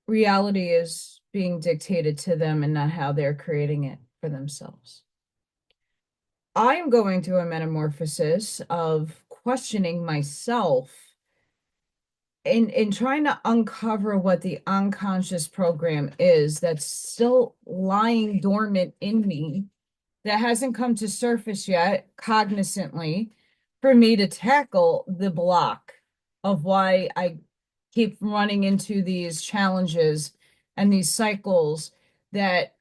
reality is being dictated to them and not how they're creating it for themselves. I'm going through a metamorphosis of questioning myself in trying to uncover what the unconscious program is that's still lying dormant in me that hasn't come to surface yet cognizantly for me to tackle the block of why I keep running into these challenges and these cycles that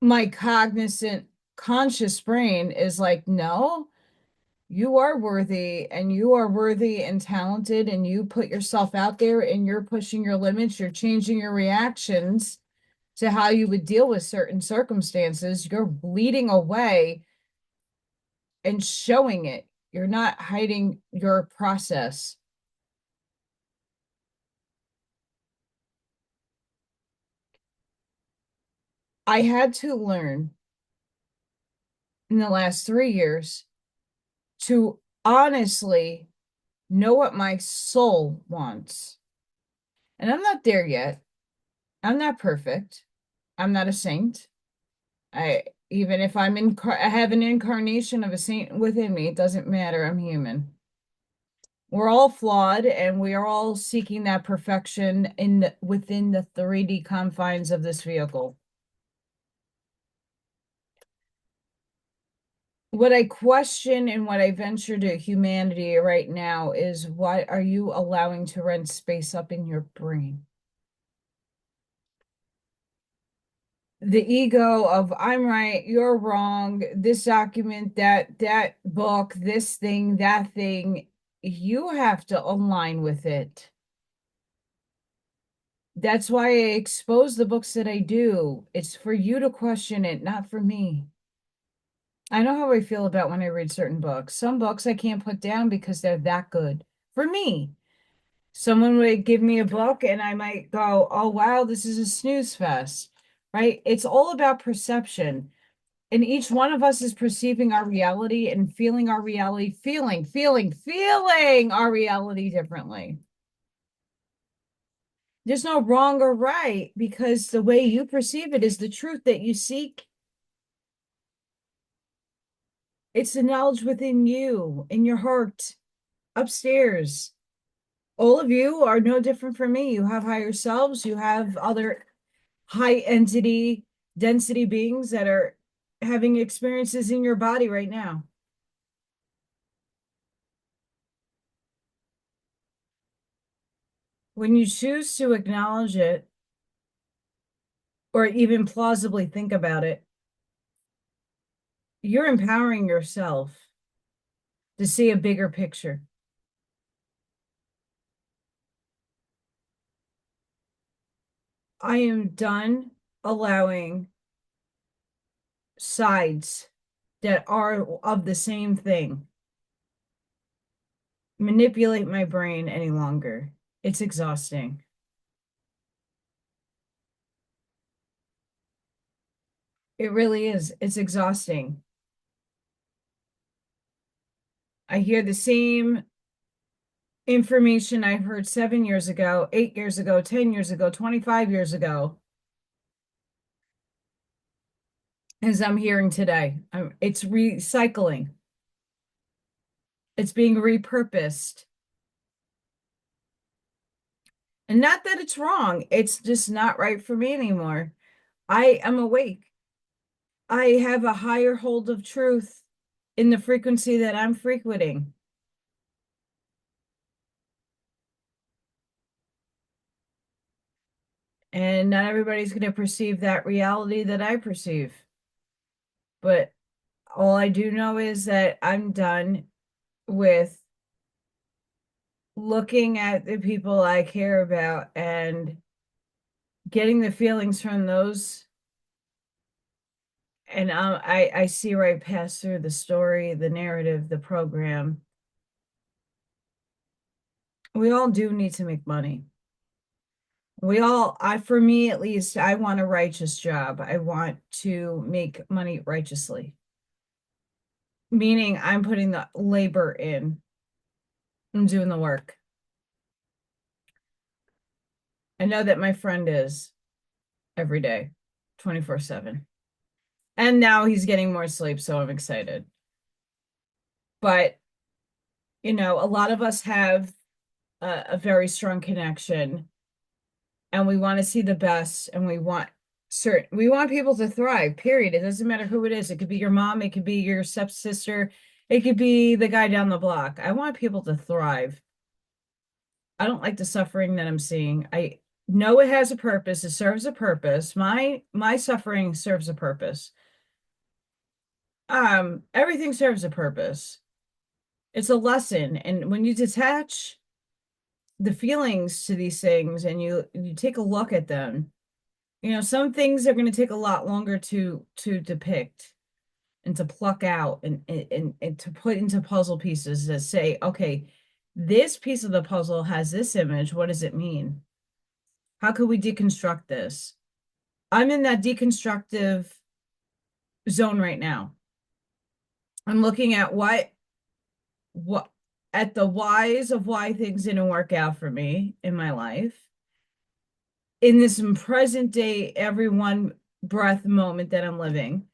my cognizant conscious brain is like, no, you are worthy and you are worthy and talented and you put yourself out there and you're pushing your limits, you're changing your reactions to how you would deal with certain circumstances. You're bleeding away and showing it. You're not hiding your process. I had to learn in the last 3 years to honestly know what my soul wants. And I'm not there yet. I'm not perfect. I'm not a saint. Even if I have an incarnation of a saint within me, it doesn't matter. I'm human. We're all flawed and we are all seeking that perfection within the 3D confines of this vehicle. What I question and what I venture to humanity right now is, why are you allowing to rent space up in your brain? The ego of I'm right, you're wrong, this document, that book, this thing, that thing, you have to align with it. That's why I expose the books that I do. It's for you to question it, not for me. I know how I feel about when I read certain books. Some books I can't put down because they're that good for me. Someone would give me a book and I might go, oh, wow, this is a snooze fest, right? It's all about perception. And each one of us is perceiving our reality and feeling our reality, feeling our reality differently. There's no wrong or right because the way you perceive it is the truth that you seek. It's the knowledge within you, in your heart, upstairs. All of you are no different from me. You have higher selves, you have other high entity, density beings that are having experiences in your body right now. When you choose to acknowledge it, or even plausibly think about it, you're empowering yourself to see a bigger picture. I am done allowing sides that are of the same thing manipulate my brain any longer. It's exhausting. It really is. It's exhausting. I hear the same information I heard 7 years ago, 8 years ago, 10 years ago, 25 years ago, as I'm hearing today. It's recycling. It's being repurposed. And not that it's wrong, it's just not right for me anymore. I am awake. I have a higher hold of truth in the frequency that I'm frequenting. And not everybody's going to perceive that reality that I perceive. But all I do know is that I'm done with looking at the people I care about and getting the feelings from those. And I see right past through the story, the narrative, the program. We all do need to make money. For me at least, I want a righteous job. I want to make money righteously, meaning I'm putting the labor in. I'm doing the work. I know that my friend is every day, 24/7. And now he's getting more sleep, so I'm excited. But, a lot of us have a very strong connection and we want to see the best and we want people to thrive, period. It doesn't matter who it is. It could be your mom, it could be your stepsister, it could be the guy down the block. I want people to thrive. I don't like the suffering that I'm seeing. I know it has a purpose. It serves a purpose. My suffering serves a purpose. Everything serves a purpose. It's a lesson. And when you detach the feelings to these things and you take a look at them, some things are going to take a lot longer to depict and to pluck out and to put into puzzle pieces that say, okay, this piece of the puzzle has this image. What does it mean? How could we deconstruct this? I'm in that deconstructive zone right now. I'm looking at what at the whys of why things didn't work out for me in my life. In this present day, every one breath moment that I'm living,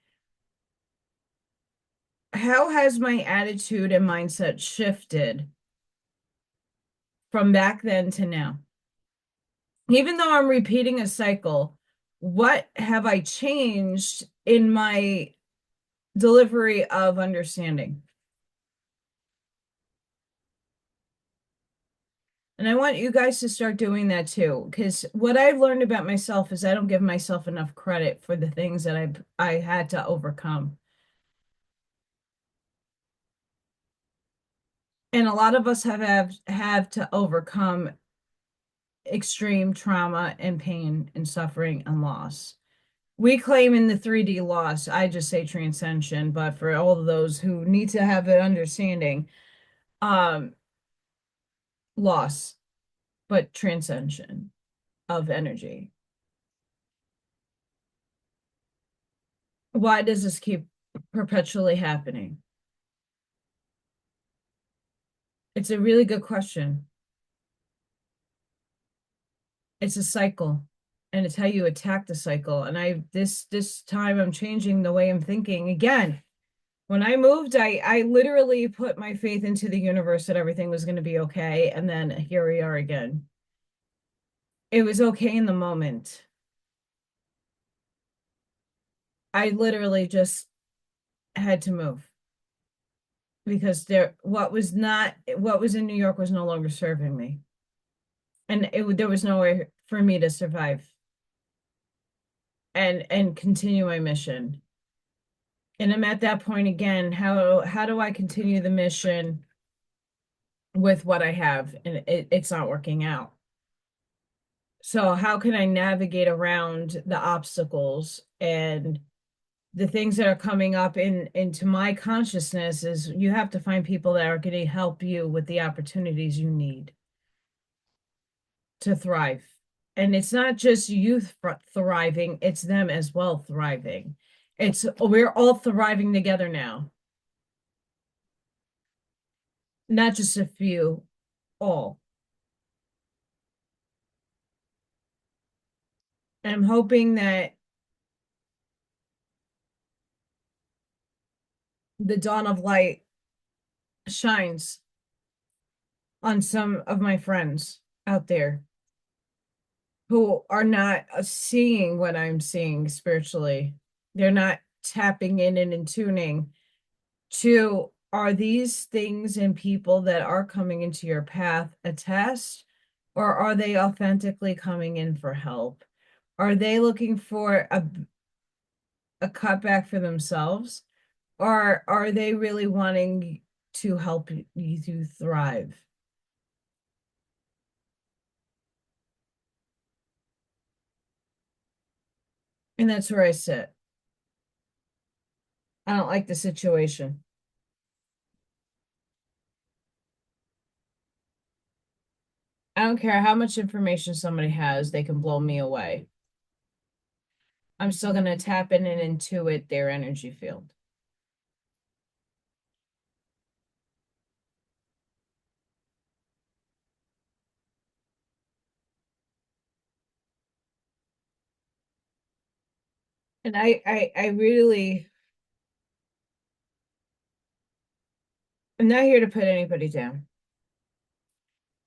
how has my attitude and mindset shifted from back then to now? Even though I'm repeating a cycle, what have I changed in my delivery of understanding? And I want you guys to start doing that too, because what I've learned about myself is I don't give myself enough credit for the things that I had to overcome. And a lot of us have to overcome extreme trauma and pain and suffering and loss. We claim in the 3D loss, I just say transcension, but for all of those who need to have an understanding, loss, but transcension of energy. Why does this keep perpetually happening? It's a really good question. It's a cycle, and it's how you attack the cycle. And this time I'm changing the way I'm thinking again. When I moved, I literally put my faith into the universe that everything was going to be okay, and then here we are again. It was okay in the moment. I literally just had to move because what was in New York was no longer serving me. And there was no way for me to survive and continue my mission. And I'm at that point again, how do I continue the mission with what I have? And it's not working out. So how can I navigate around the obstacles and the things that are coming up into my consciousness is you have to find people that are going to help you with the opportunities you need to thrive. And it's not just you thriving, it's them as well thriving. It's we're all thriving together now, not just a few, all. And I'm hoping that the dawn of light shines on some of my friends out there who are not seeing what I'm seeing spiritually. They're not tapping in and tuning to, are these things and people that are coming into your path a test, or are they authentically coming in for help? Are they looking for a cutback for themselves, or are they really wanting to help you to thrive? And that's where I sit. I don't like the situation. I don't care how much information somebody has, they can blow me away. I'm still going to tap in and intuit their energy field. And I really, I'm not here to put anybody down.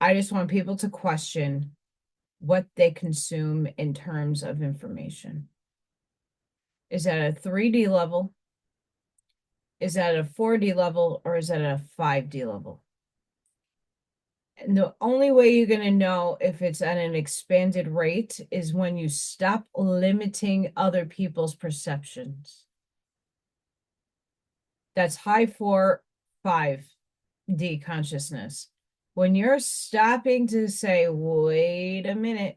I just want people to question what they consume in terms of information. Is that a 3D level? Is that a 4D level? Or is that a 5D level? And the only way you're going to know if it's at an expanded rate is when you stop limiting other people's perceptions. That's high 4, 5D consciousness. When you're stopping to say, wait a minute,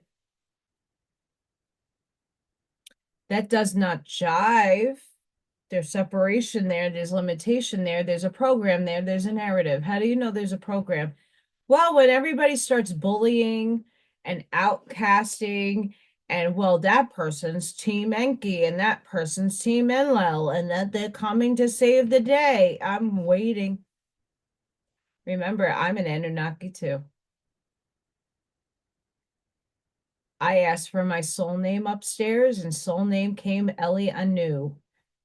that does not jive. There's separation there, there's limitation there, there's a program there, there's a narrative. How do you know there's a program? Well, when everybody starts bullying and outcasting, and well, that person's Team Enki and that person's Team Enlil, and that they're coming to save the day. I'm waiting. Remember, I'm an Anunnaki too. I asked for my soul name upstairs, and soul name came Ellie Anu.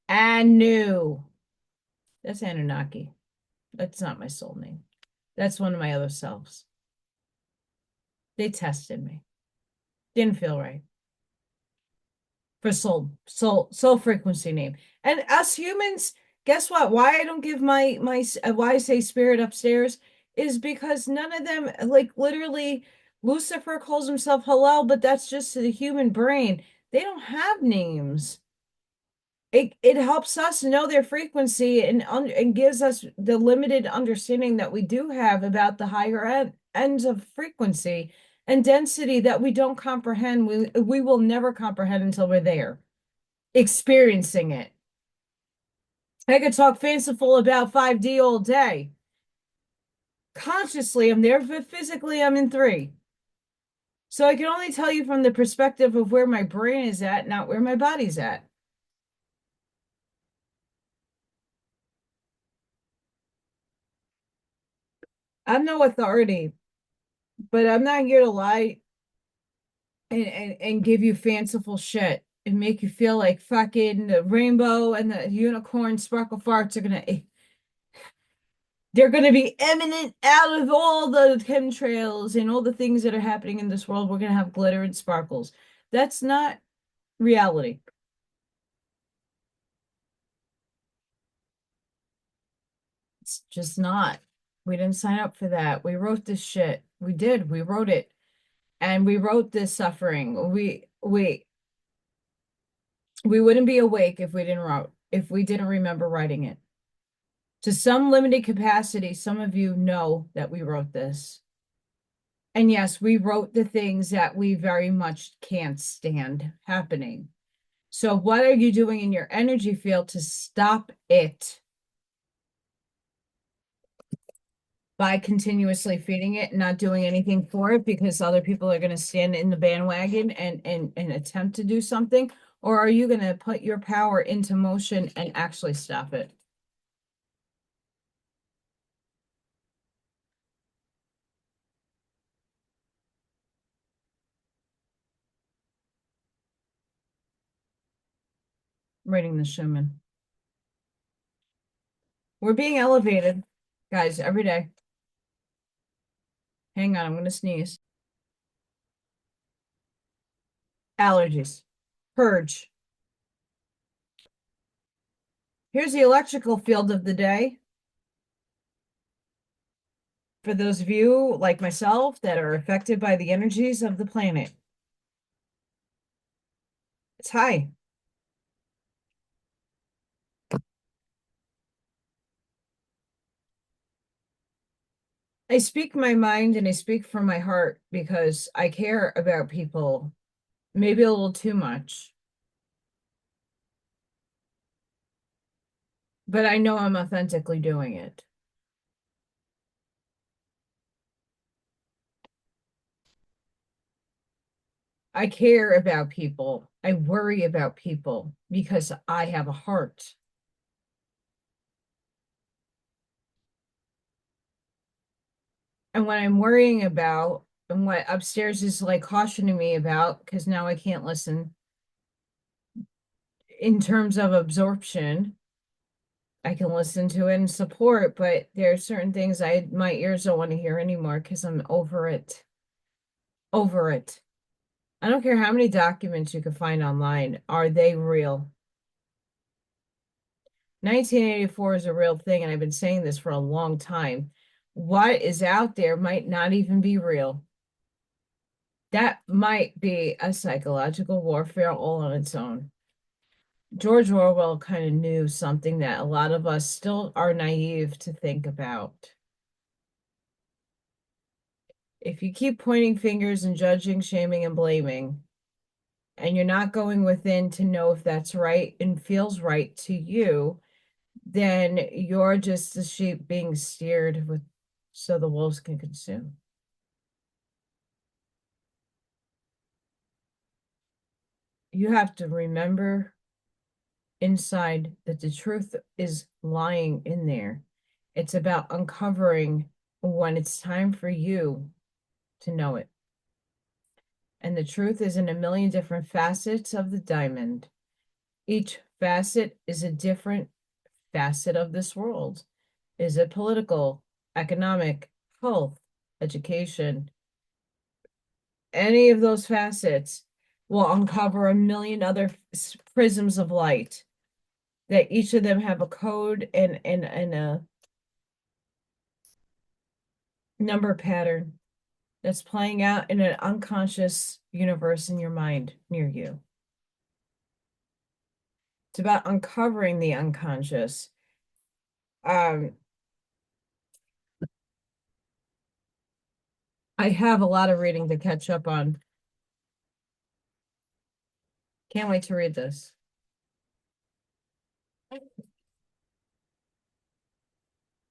Anu. That's Anunnaki. That's not my soul name. That's one of my other selves. They tested me. Didn't feel right. For soul frequency name. And us humans, guess what? Why I don't give my why I say spirit upstairs is because none of them, like literally Lucifer calls himself Halal, but that's just the human brain. They don't have names. It helps us know their frequency and gives us the limited understanding that we do have about the higher ends of frequency and density that we don't comprehend. We will never comprehend until we're there, experiencing it. I could talk fanciful about 5D all day. Consciously, I'm there, but physically, I'm in 3. So I can only tell you from the perspective of where my brain is at, not where my body's at. I'm no authority, but I'm not here to lie and give you fanciful shit and make you feel like fucking the rainbow and the unicorn sparkle farts are gonna they're gonna be eminent out of all the chemtrails and all the things that are happening in this world. We're gonna have glitter and sparkles. That's not reality. It's just not. We didn't sign up for that. We wrote this shit. We did. We wrote it. And we wrote this suffering. We wouldn't be awake if we didn't remember writing it. To some limited capacity, some of you know that we wrote this. And yes, we wrote the things that we very much can't stand happening. So what are you doing in your energy field to stop it? By continuously feeding it and not doing anything for it because other people are going to stand in the bandwagon and attempt to do something? Or are you going to put your power into motion and actually stop it? Reading the Schumann. We're being elevated, guys, every day. Hang on, I'm going to sneeze. Allergies. Purge. Here's the electrical field of the day. For those of you like myself that are affected by the energies of the planet. It's high. I speak my mind and I speak from my heart because I care about people, maybe a little too much. But I know I'm authentically doing it. I care about people. I worry about people because I have a heart. And what I'm worrying about and what upstairs is like cautioning me about, because now I can't listen in terms of absorption. I can listen to it and support, but there are certain things my ears don't want to hear anymore because I'm over it. Over it. I don't care how many documents you can find online. Are they real? 1984 is a real thing, and I've been saying this for a long time. What is out there might not even be real. That might be a psychological warfare all on its own. George Orwell kind of knew something that a lot of us still are naive to think about. If you keep pointing fingers and judging, shaming, and blaming, and you're not going within to know if that's right and feels right to you, then you're just the sheep being steered with so the wolves can consume. You have to remember inside that the truth is lying in there. It's about uncovering when it's time for you to know it. And the truth is in a million different facets of the diamond. Each facet is a different facet of this world. Is it political, economic, health, education? Any of those facets will uncover a million other prisms of light that each of them have a code and a number pattern that's playing out in an unconscious universe in your mind near you. It's about uncovering the unconscious. I have a lot of reading to catch up on. Can't wait to read this.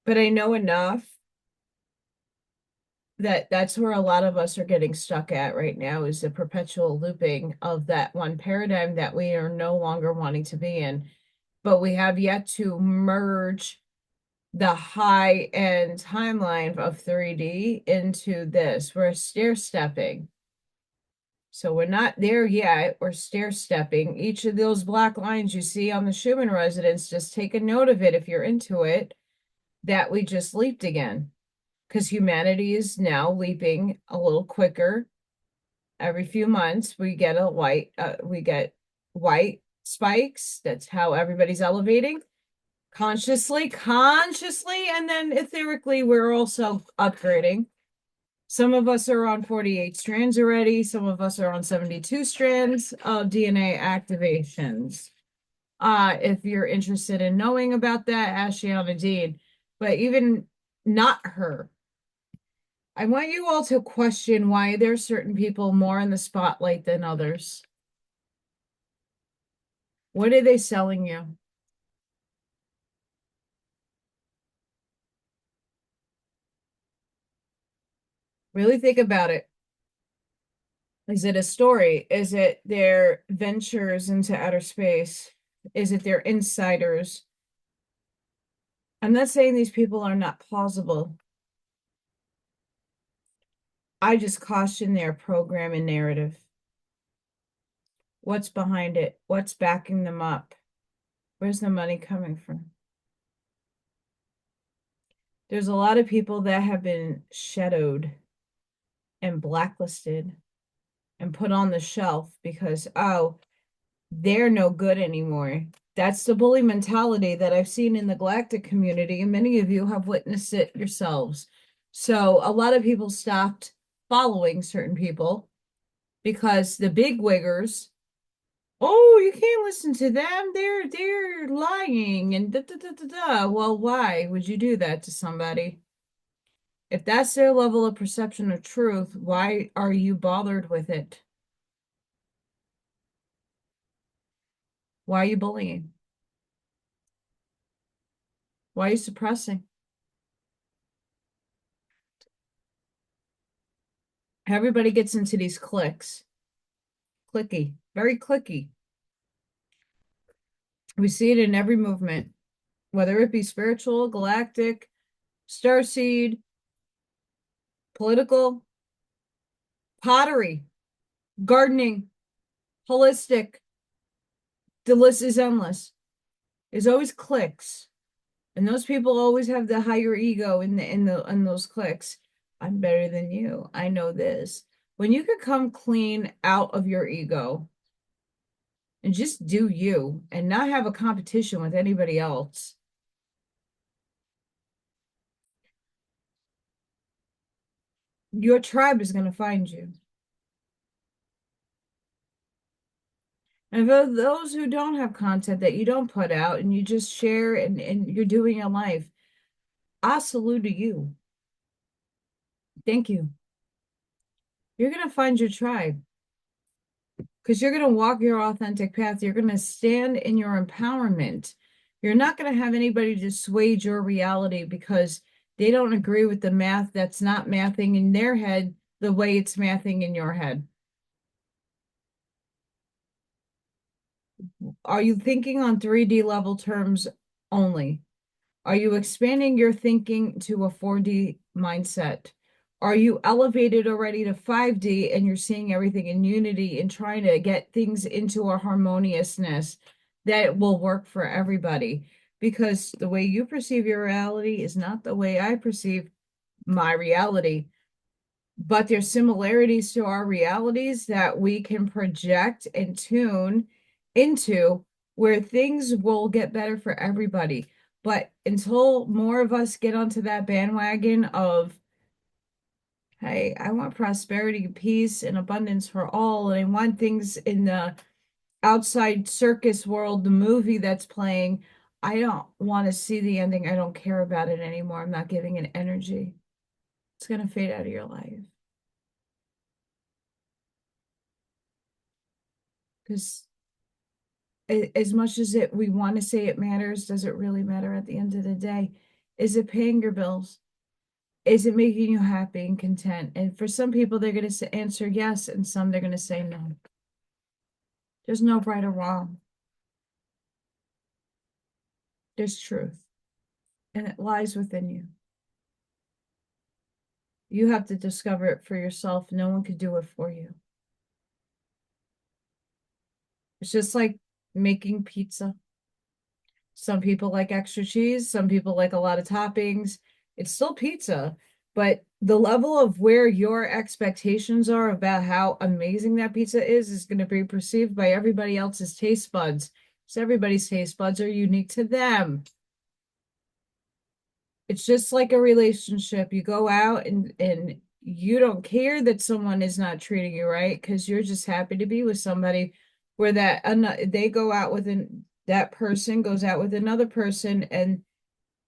But I know enough that that's where a lot of us are getting stuck at right now is the perpetual looping of that one paradigm that we are no longer wanting to be in. But we have yet to merge the high-end timeline of 3D into this. We're stair-stepping. So we're not there yet. We're stair-stepping. Each of those black lines you see on the Schumann resonance, just take a note of it if you're into it, that we just leaped again. Because humanity is now leaping a little quicker. Every few months we get white spikes. That's how everybody's elevating. Consciously, and then etherically, we're also upgrading. Some of us are on 48 strands already. Some of us are on 72 strands of DNA activations. If you're interested in knowing about that, ask Shiana Dean. But even not her, I want you all to question why there's certain people more in the spotlight than others. What are they selling you? Really think about it. Is it a story? Is it their ventures into outer space? Is it their insiders? I'm not saying these people are not plausible. I just caution their program and narrative. What's behind it? What's backing them up? Where's the money coming from? There's a lot of people that have been shadowed and blacklisted and put on the shelf because, oh, they're no good anymore. That's the bully mentality that I've seen in the galactic community, and many of you have witnessed it yourselves. So a lot of people stopped following certain people because the big wiggers, oh, you can't listen to them. They're lying and da da da da da. Well, why would you do that to somebody? If that's their level of perception of truth, why are you bothered with it? Why are you bullying? Why are you suppressing? Everybody gets into these cliques. Clicky, very clicky. We see it in every movement, whether it be spiritual, galactic, starseed, political, pottery, gardening, holistic. The list is endless. There's always cliques. And those people always have the higher ego in those cliques. I'm better than you. I know this. When you could come clean out of your ego and just do you and not have a competition with anybody else, your tribe is going to find you. And for those who don't have content that you don't put out and you just share and you're doing your life, I salute to you. Thank you. You're going to find your tribe because you're going to walk your authentic path. You're going to stand in your empowerment. You're not going to have anybody dissuade your reality because they don't agree with the math that's not mathing in their head the way it's mathing in your head. Are you thinking on 3D level terms only? Are you expanding your thinking to a 4D mindset? Are you elevated already to 5D and you're seeing everything in unity and trying to get things into a harmoniousness that will work for everybody? Because the way you perceive your reality is not the way I perceive my reality. But there's similarities to our realities that we can project and tune into where things will get better for everybody. But until more of us get onto that bandwagon of, hey, I want prosperity, peace, and abundance for all, and I want things in the outside circus world, the movie that's playing, I don't want to see the ending. I don't care about it anymore. I'm not giving it energy. It's going to fade out of your life. Because as much as we want to say it matters, does it really matter at the end of the day? Is it paying your bills? Is it making you happy and content? And for some people, they're going to answer yes, and some they're going to say no. There's no right or wrong. There's truth. and it lies within you. You have to discover it for yourself. No one could do it for you. It's just like making pizza. Some people like extra cheese, some people like a lot of toppings. It's still pizza, but the level of where your expectations are about how amazing that pizza is going to be perceived by everybody else's taste buds. So everybody's taste buds are unique to them. It's just like a relationship. You go out and you don't care that someone is not treating you right because you're just happy to be with somebody where they go out with that person goes out with another person and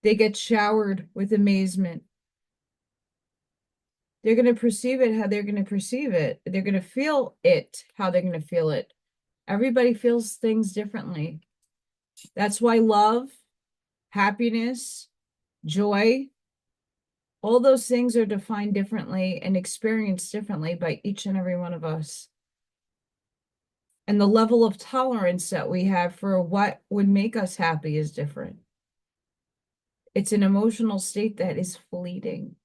they get showered with amazement. They're going to perceive it how they're going to perceive it. They're going to feel it how they're going to feel it. Everybody feels things differently. That's why love, happiness, joy, all those things are defined differently and experienced differently by each and every one of us. And the level of tolerance that we have for what would make us happy is different. It's an emotional state that is fleeting.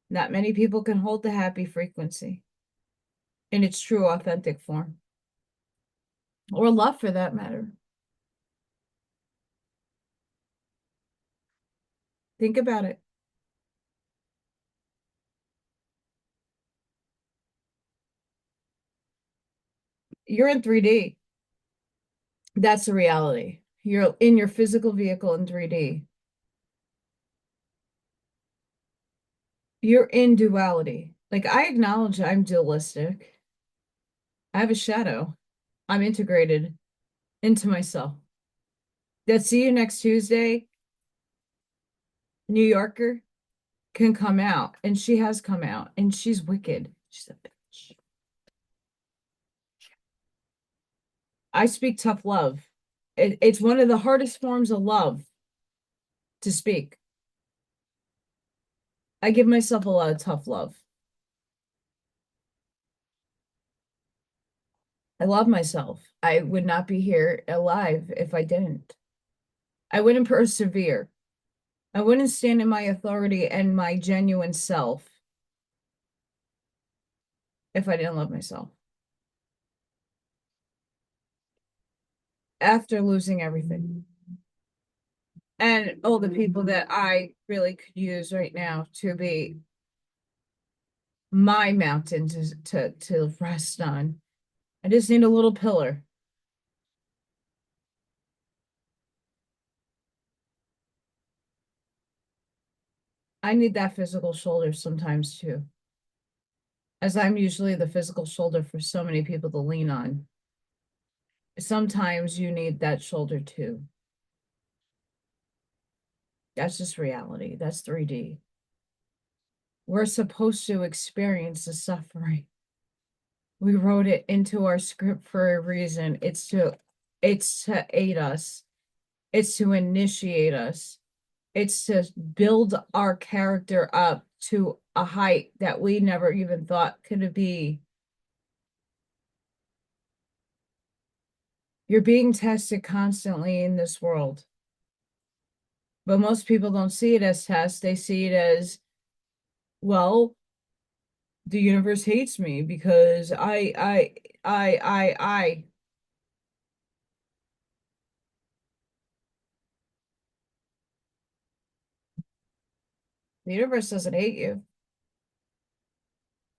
Not many people can hold the happy frequency in its true, authentic form, or love for that matter. Think about it. You're in 3D. That's the reality. You're in your physical vehicle in 3D. You're in duality. Like, I acknowledge I'm dualistic. I have a shadow. I'm integrated into myself. That see you next Tuesday, New Yorker can come out, and she has come out, and she's wicked. She's a bitch. I speak tough love. It's one of the hardest forms of love to speak. I give myself a lot of tough love. I love myself. I would not be here alive if I didn't. I wouldn't persevere. I wouldn't stand in my authority and my genuine self if I didn't love myself. After losing everything. And all the people that I really could use right now to be my mountain to rest on. I just need a little pillar. I need that physical shoulder sometimes too, as I'm usually the physical shoulder for so many people to lean on. Sometimes you need that shoulder too. That's just reality. That's 3D. We're supposed to experience the suffering. We wrote it into our script for a reason. It's to aid us. It's to initiate us. It's to build our character up to a height that we never even thought could be. You're being tested constantly in this world. But most people don't see it as tests. They see it as, well, the universe hates me because I. The universe doesn't hate you.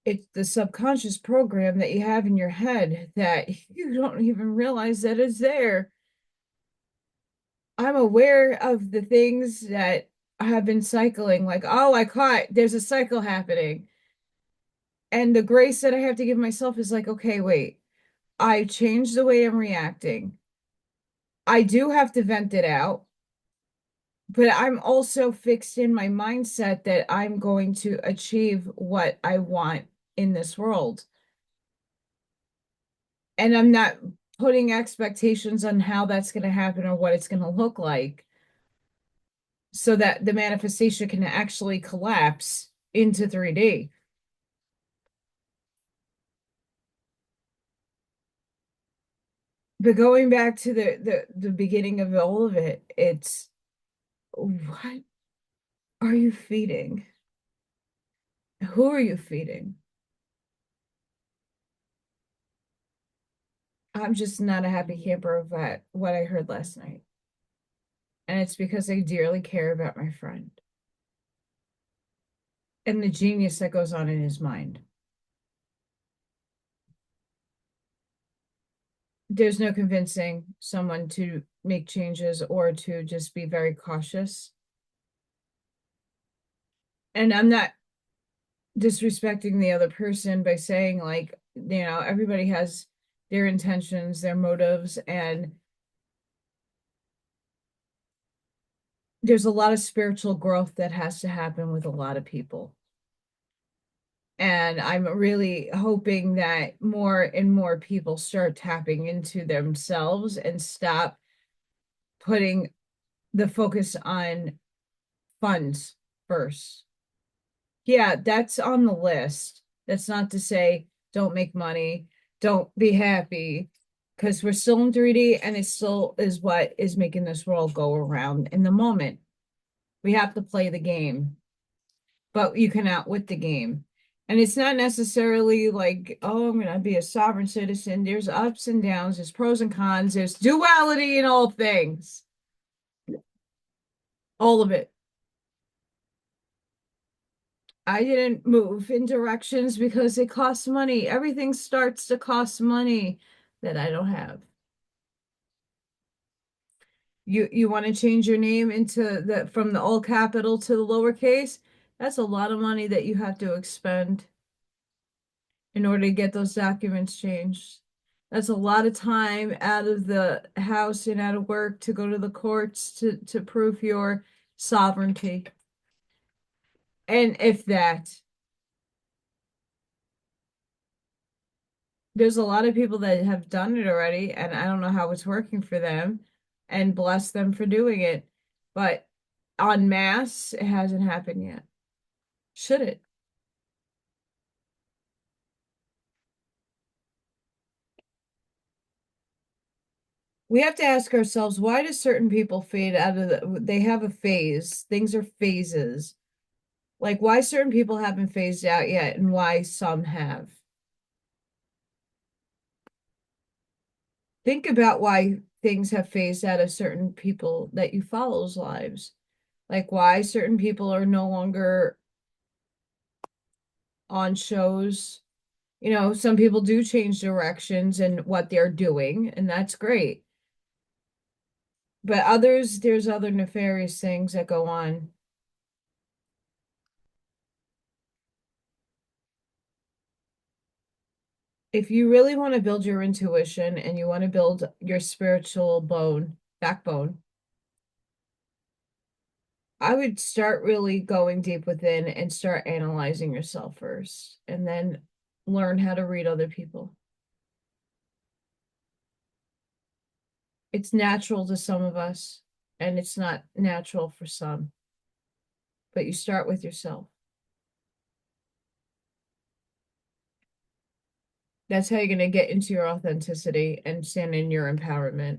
It's the subconscious program that you have in your head that you don't even realize that it's there. I'm aware of the things that have been cycling, like, oh, there's a cycle happening. And the grace that I have to give myself is like, okay, wait, I changed the way I'm reacting. I do have to vent it out, but I'm also fixed in my mindset that I'm going to achieve what I want in this world. And I'm not putting expectations on how that's going to happen or what it's going to look like so that the manifestation can actually collapse into 3D. But going back to the beginning of all of it, it's What are you feeding? Who are you feeding? I'm just not a happy camper of what I heard last night. And it's because I dearly care about my friend and the genius that goes on in his mind. There's no convincing someone to make changes or to just be very cautious. And I'm not disrespecting the other person by saying, like, everybody has their intentions, their motives, and there's a lot of spiritual growth that has to happen with a lot of people. And I'm really hoping that more and more people start tapping into themselves and stop putting the focus on funds first. Yeah, that's on the list. That's not to say don't make money, don't be happy, because we're still in 3D and it still is what is making this world go around in the moment. We have to play the game, but you can outwit the game. And it's not necessarily like, oh, I'm going to be a sovereign citizen. There's ups and downs, there's pros and cons, there's duality in all things, all of it. I didn't move in directions because it costs money. Everything starts to cost money that I don't have. You want to change your name into the from the all capital to the lowercase? That's a lot of money that you have to expend in order to get those documents changed. That's a lot of time out of the house and out of work to go to the courts to prove your sovereignty. And if that, there's a lot of people that have done it already, and I don't know how it's working for them, and bless them for doing it. But en masse, it hasn't happened yet. Should it? We have to ask ourselves, why do certain people fade out of they have a phase. Things are phases. Like why certain people haven't phased out yet and why some have. Think about why things have phased out of certain people that you follow's lives. Like why certain people are no longer on shows. Some people do change directions and what they're doing, and that's great. But others, there's other nefarious things that go on. If you really want to build your intuition and you want to build your spiritual backbone, I would start really going deep within and start analyzing yourself first, and then learn how to read other people. It's natural to some of us, and it's not natural for some, but you start with yourself. That's how you're going to get into your authenticity and stand in your empowerment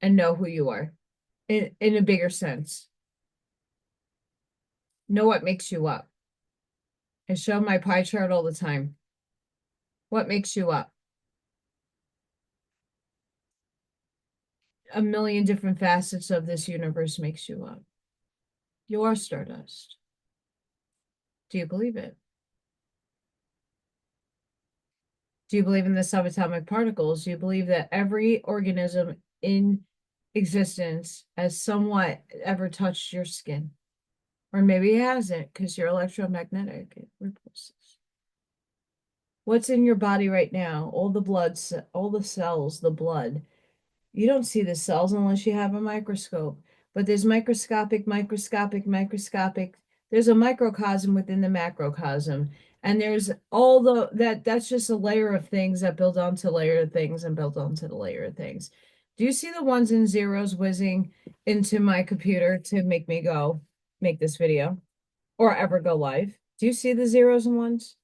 and know who you are in a bigger sense. Know what makes you up. I show my pie chart all the time. What makes you up? A million different facets of this universe makes you up. You are stardust. Do you believe it? Do you believe in the subatomic particles? Do you believe that every organism in existence has somewhat ever touched your skin? Or maybe it hasn't because you're electromagnetic. It repulses. What's in your body right now? All the blood, all the cells, the blood. You don't see the cells unless you have a microscope. But there's microscopic. There's a microcosm within the macrocosm. And there's all that's just a layer of things that build onto layer of things and build onto the layer of things. Do you see the ones and zeros whizzing into my computer to make me go make this video or ever go live? Do you see the zeros and ones?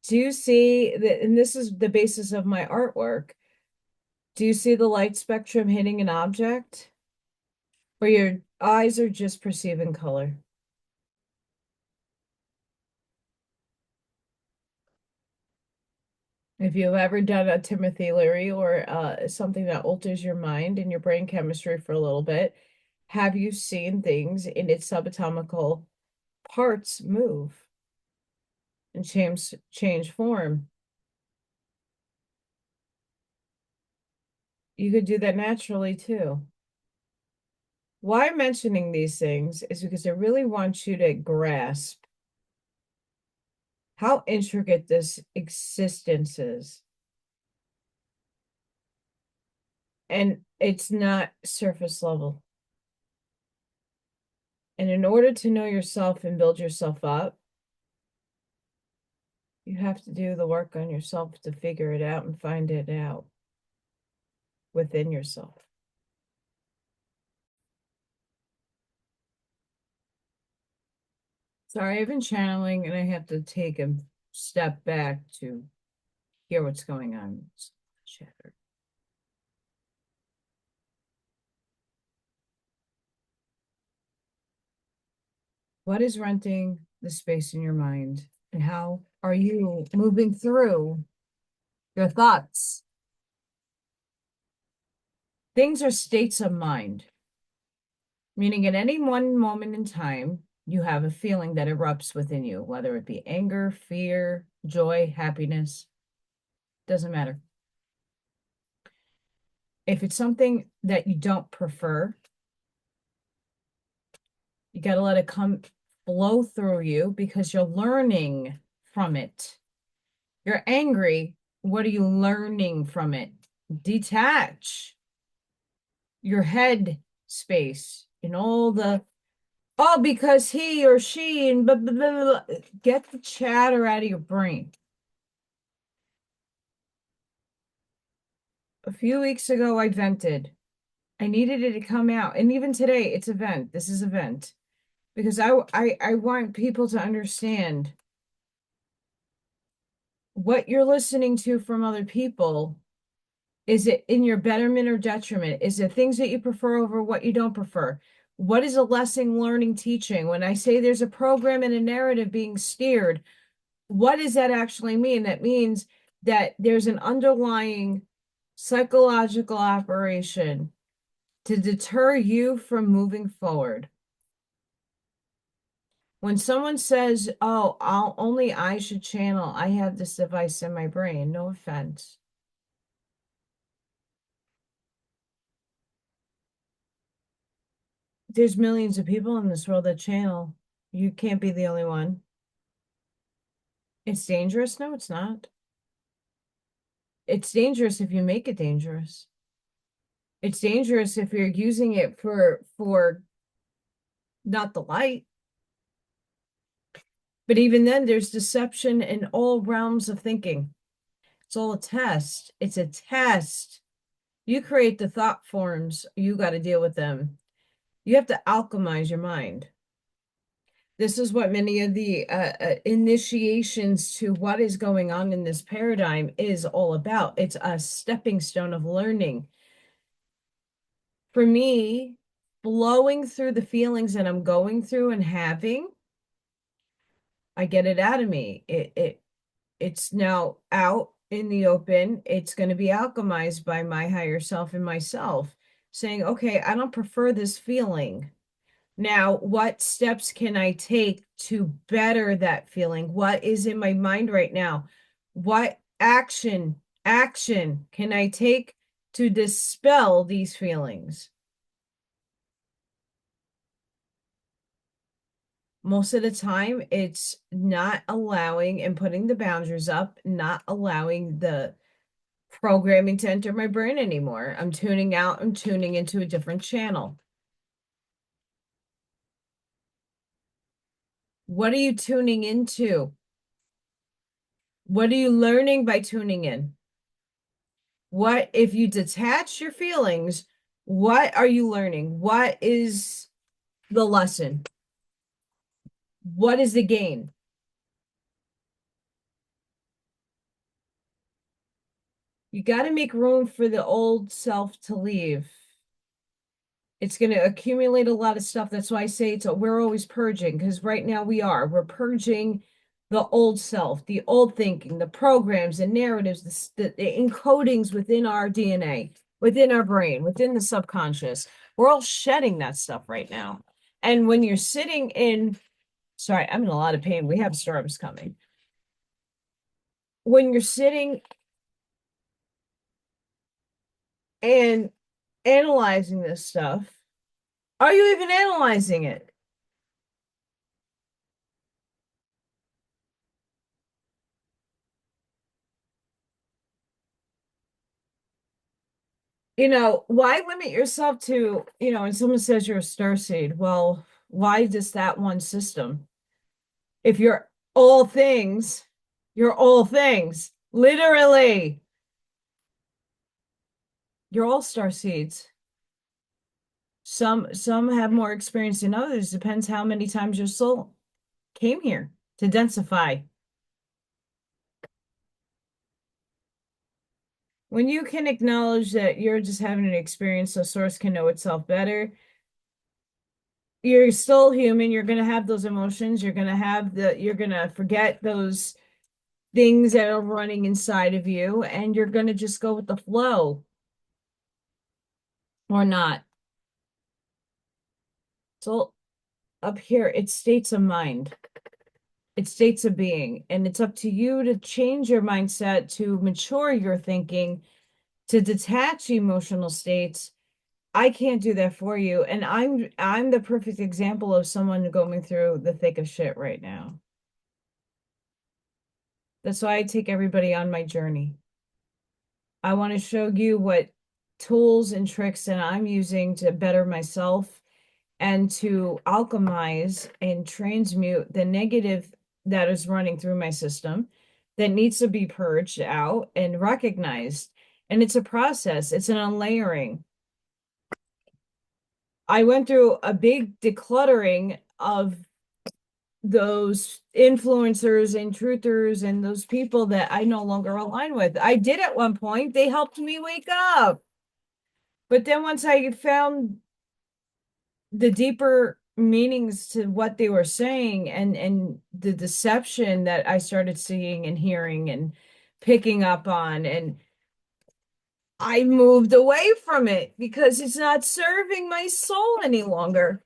Do you see that? And this is the basis of my artwork. Do you see the light spectrum hitting an object? Or your eyes are just perceiving color. If you've ever done a Timothy Leary or something that alters your mind and your brain chemistry for a little bit, have you seen things in its subatomical parts move and change form? You could do that naturally too. Why I'm mentioning these things is because I really want you to grasp how intricate this existence is. And it's not surface level. And in order to know yourself and build yourself up, you have to do the work on yourself to figure it out and find it out within yourself. Sorry, I've been channeling and I have to take a step back to hear what's going on. Chatter. What is renting the space in your mind? And how are you moving through your thoughts? Things are states of mind, meaning at any one moment in time, you have a feeling that erupts within you, whether it be anger, fear, joy, happiness, doesn't matter. If it's something that you don't prefer, you got to let it come flow through you because you're learning from it. You're angry. What are you learning from it? Detach your head space and all the, oh, because he or she and blah, blah, blah, blah. Get the chatter out of your brain. A few weeks ago, I vented. I needed it to come out. And even today, it's a vent. This is a vent. Because I want people to understand what you're listening to from other people. Is it in your betterment or detriment? Is it things that you prefer over what you don't prefer? What is a lesson learning teaching? When I say there's a program and a narrative being steered, what does that actually mean? That means that there's an underlying psychological operation to deter you from moving forward. When someone says, oh, only I should channel, I have this device in my brain, no offense. There's millions of people in this world that channel. You can't be the only one. It's dangerous? No, it's not. It's dangerous if you make it dangerous. It's dangerous if you're using it for not the light. But even then, there's deception in all realms of thinking. It's all a test. It's a test. You create the thought forms, you got to deal with them. You have to alchemize your mind. This is what many of the initiations to what is going on in this paradigm is all about. It's a stepping stone of learning. For me, flowing through the feelings that I'm going through and having, I get it out of me. It's now out in the open. It's going to be alchemized by my higher self and myself, saying, okay, I don't prefer this feeling. Now, what steps can I take to better that feeling? What is in my mind right now? What action can I take to dispel these feelings? Most of the time, it's not allowing and putting the boundaries up, not allowing the programming to enter my brain anymore. I'm tuning out, I'm tuning into a different channel. What are you tuning into? What are you learning by tuning in? What if you detach your feelings, what are you learning? What is the lesson? What is the gain? You got to make room for the old self to leave. It's going to accumulate a lot of stuff. That's why I say we're always purging, because right now we're purging the old self, the old thinking, the programs and narratives, the encodings within our DNA, within our brain, within the subconscious. We're all shedding that stuff right now. And when you're sitting in, sorry, I'm in a lot of pain. We have storms coming. When you're sitting and analyzing this stuff, are you even analyzing it? Why limit yourself to, when someone says you're a star seed, well, why just that one system? If all things, you're all things. Literally, you're all star seeds. Some have more experience than others. Depends how many times your soul came here to densify. When you can acknowledge that you're just having an experience so source can know itself better, you're still human. You're going to have those emotions. You're going to forget those things that are running inside of you, and you're going to just go with the flow or not. So up here, it's states of mind, it's states of being, and it's up to you to change your mindset, to mature your thinking, to detach emotional states. I can't do that for you. And I'm the perfect example of someone going through the thick of shit right now. That's why I take everybody on my journey. I want to show you what tools and tricks that I'm using to better myself and to alchemize and transmute the negative that is running through my system that needs to be purged out and recognized. And it's a process, it's an unlayering. I went through a big decluttering of those influencers and truthers and those people that I no longer align with. I did at one point, they helped me wake up. But then once I found the deeper meanings to what they were saying and the deception that I started seeing and hearing and picking up on, and I moved away from it because it's not serving my soul any longer.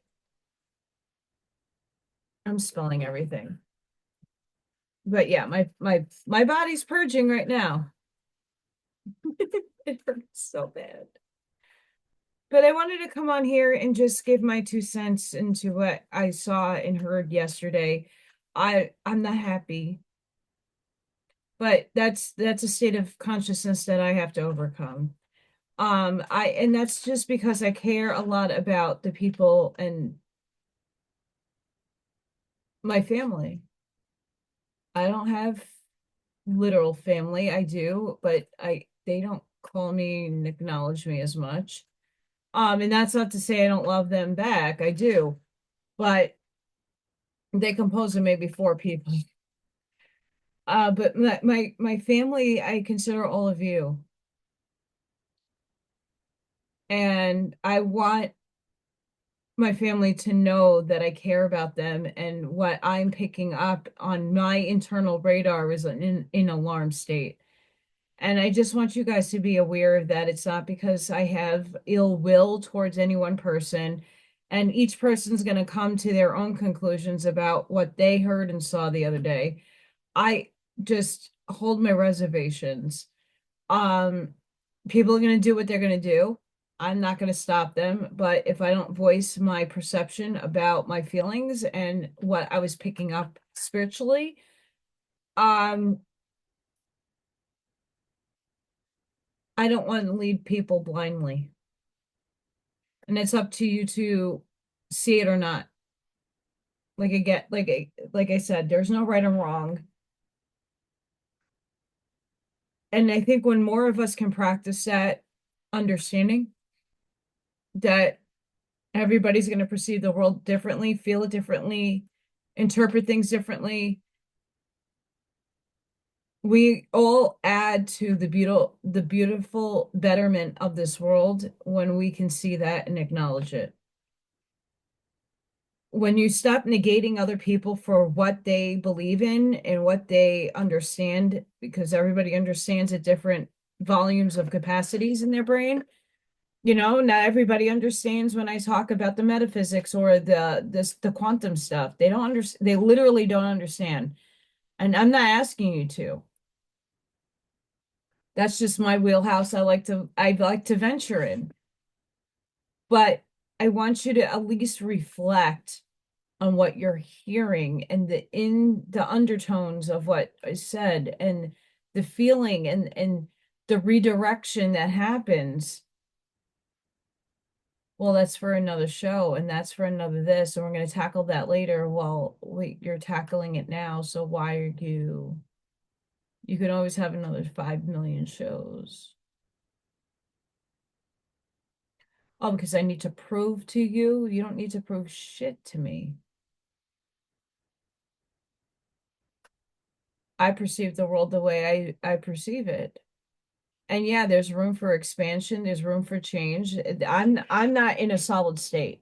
I'm spelling everything. But yeah, my body's purging right now. It hurts so bad. But I wanted to come on here and just give my 2 cents into what I saw and heard yesterday. I'm not happy, but that's a state of consciousness that I have to overcome. And that's just because I care a lot about the people and my family. I don't have literal family. I do, but they don't call me and acknowledge me as much. And that's not to say I don't love them back. I do, but they compose of maybe 4 people. But my family, I consider all of you. And I want my family to know that I care about them, and what I'm picking up on my internal radar is an alarm state. And I just want you guys to be aware of that. It's not because I have ill will towards any one person, and each person's going to come to their own conclusions about what they heard and saw the other day. I just hold my reservations. Um, People are going to do what they're going to do. I'm not going to stop them, but if I don't voice my perception about my feelings and what I was picking up spiritually, um, I don't want to lead people blindly. And it's up to you to see it or not. Like I said, there's no right or wrong. And I think when more of us can practice that understanding that everybody's going to perceive the world differently, feel it differently, interpret things differently, We all add to the beautiful betterment of this world when we can see that and acknowledge it. When you stop negating other people for what they believe in and what they understand, because everybody understands at different volumes of capacities in their brain. Not everybody understands when I talk about the metaphysics or the quantum stuff. They don't understand. They literally don't understand. And I'm not asking you to. That's just my wheelhouse. I like to venture in. But I want you to at least reflect on what you're hearing and the undertones of what is said and the feeling and the redirection that happens. Well, that's for another show and that's for another this, and we're going to tackle that later. Well, wait, you're tackling it now, so why are you can always have another 5 million shows. Oh, because I need to prove to you? You don't need to prove shit to me. I perceive the world the way I perceive it. And yeah, there's room for expansion, there's room for change. I'm not in a solid state.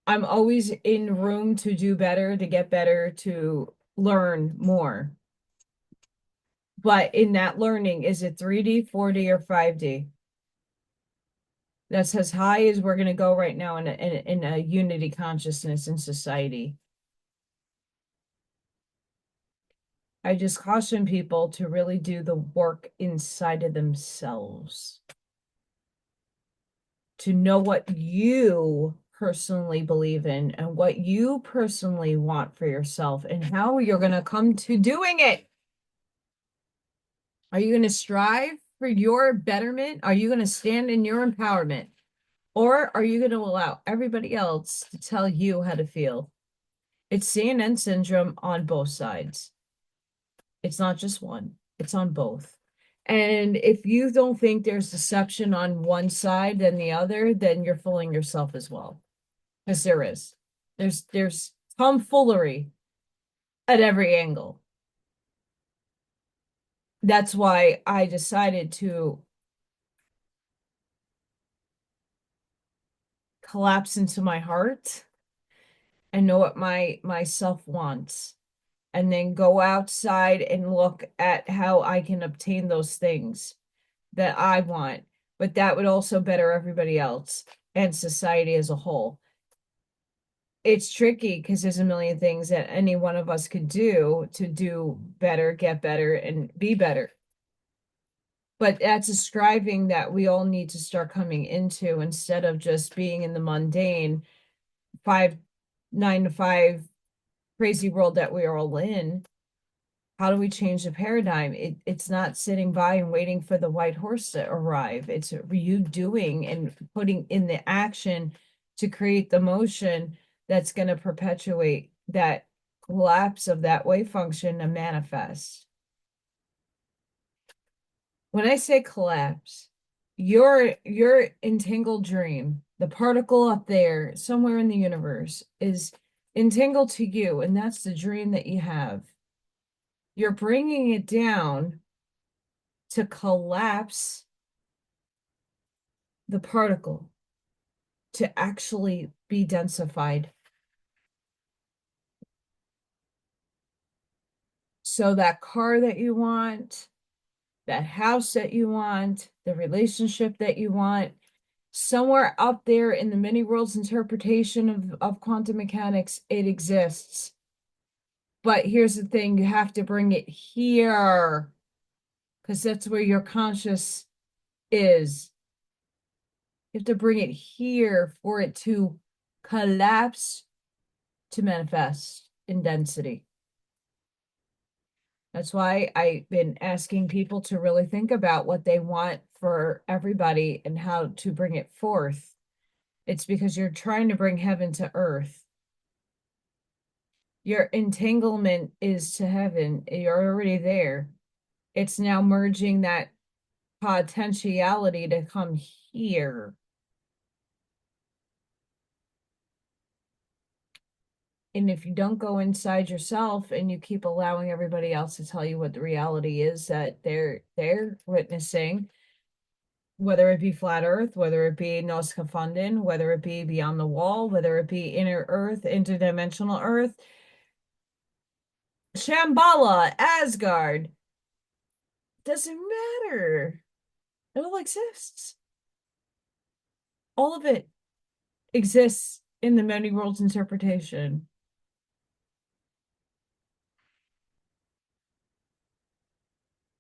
I'm always in room to do better, to get better, to learn more. But in that learning, is it 3D, 4D, or 5D? That's as high as we're going to go right now in a unity consciousness in society. I just caution people to really do the work inside of themselves, to know what you personally believe in and what you personally want for yourself and how you're going to come to doing it. Are you going to strive for your betterment? Are you going to stand in your empowerment? Or are you going to allow everybody else to tell you how to feel? It's CNN syndrome on both sides. It's not just one, it's on both. And if you don't think there's deception on one side than the other, then you're fooling yourself as well. Because there is. There's tomfoolery at every angle. That's why I decided to collapse into my heart and know what my myself wants, and then go outside and look at how I can obtain those things that I want, but that would also better everybody else and society as a whole. It's tricky because there's a million things that any one of us could do to do better, get better, and be better. But that's a striving that we all need to start coming into instead of just being in the mundane 9 to 5 crazy world that we are all in. How do we change the paradigm? It's not sitting by and waiting for the white horse to arrive. It's you doing and putting in the action to create the motion that's going to perpetuate that collapse of that wave function and manifest. When I say collapse, your entangled dream, the particle up there somewhere in the universe, is entangled to you, and that's the dream that you have. You're bringing it down to collapse the particle, to actually be densified. So that car that you want, that house that you want, the relationship that you want, somewhere up there in the many worlds interpretation of quantum mechanics, it exists. But here's the thing, you have to bring it here, because that's where your conscious is. You have to bring it here for it to collapse, to manifest in density. That's why I've been asking people to really think about what they want for everybody and how to bring it forth. It's because you're trying to bring heaven to earth. Your entanglement is to heaven. You're already there. It's now merging that potentiality to come here. And if you don't go inside yourself and you keep allowing everybody else to tell you what the reality is that they're witnessing, whether it be flat earth, whether it be Noska Fundin, whether it be beyond the wall, whether it be inner earth, interdimensional earth, Shambhala, Asgard, doesn't matter. It all exists. All of it exists in the many worlds interpretation.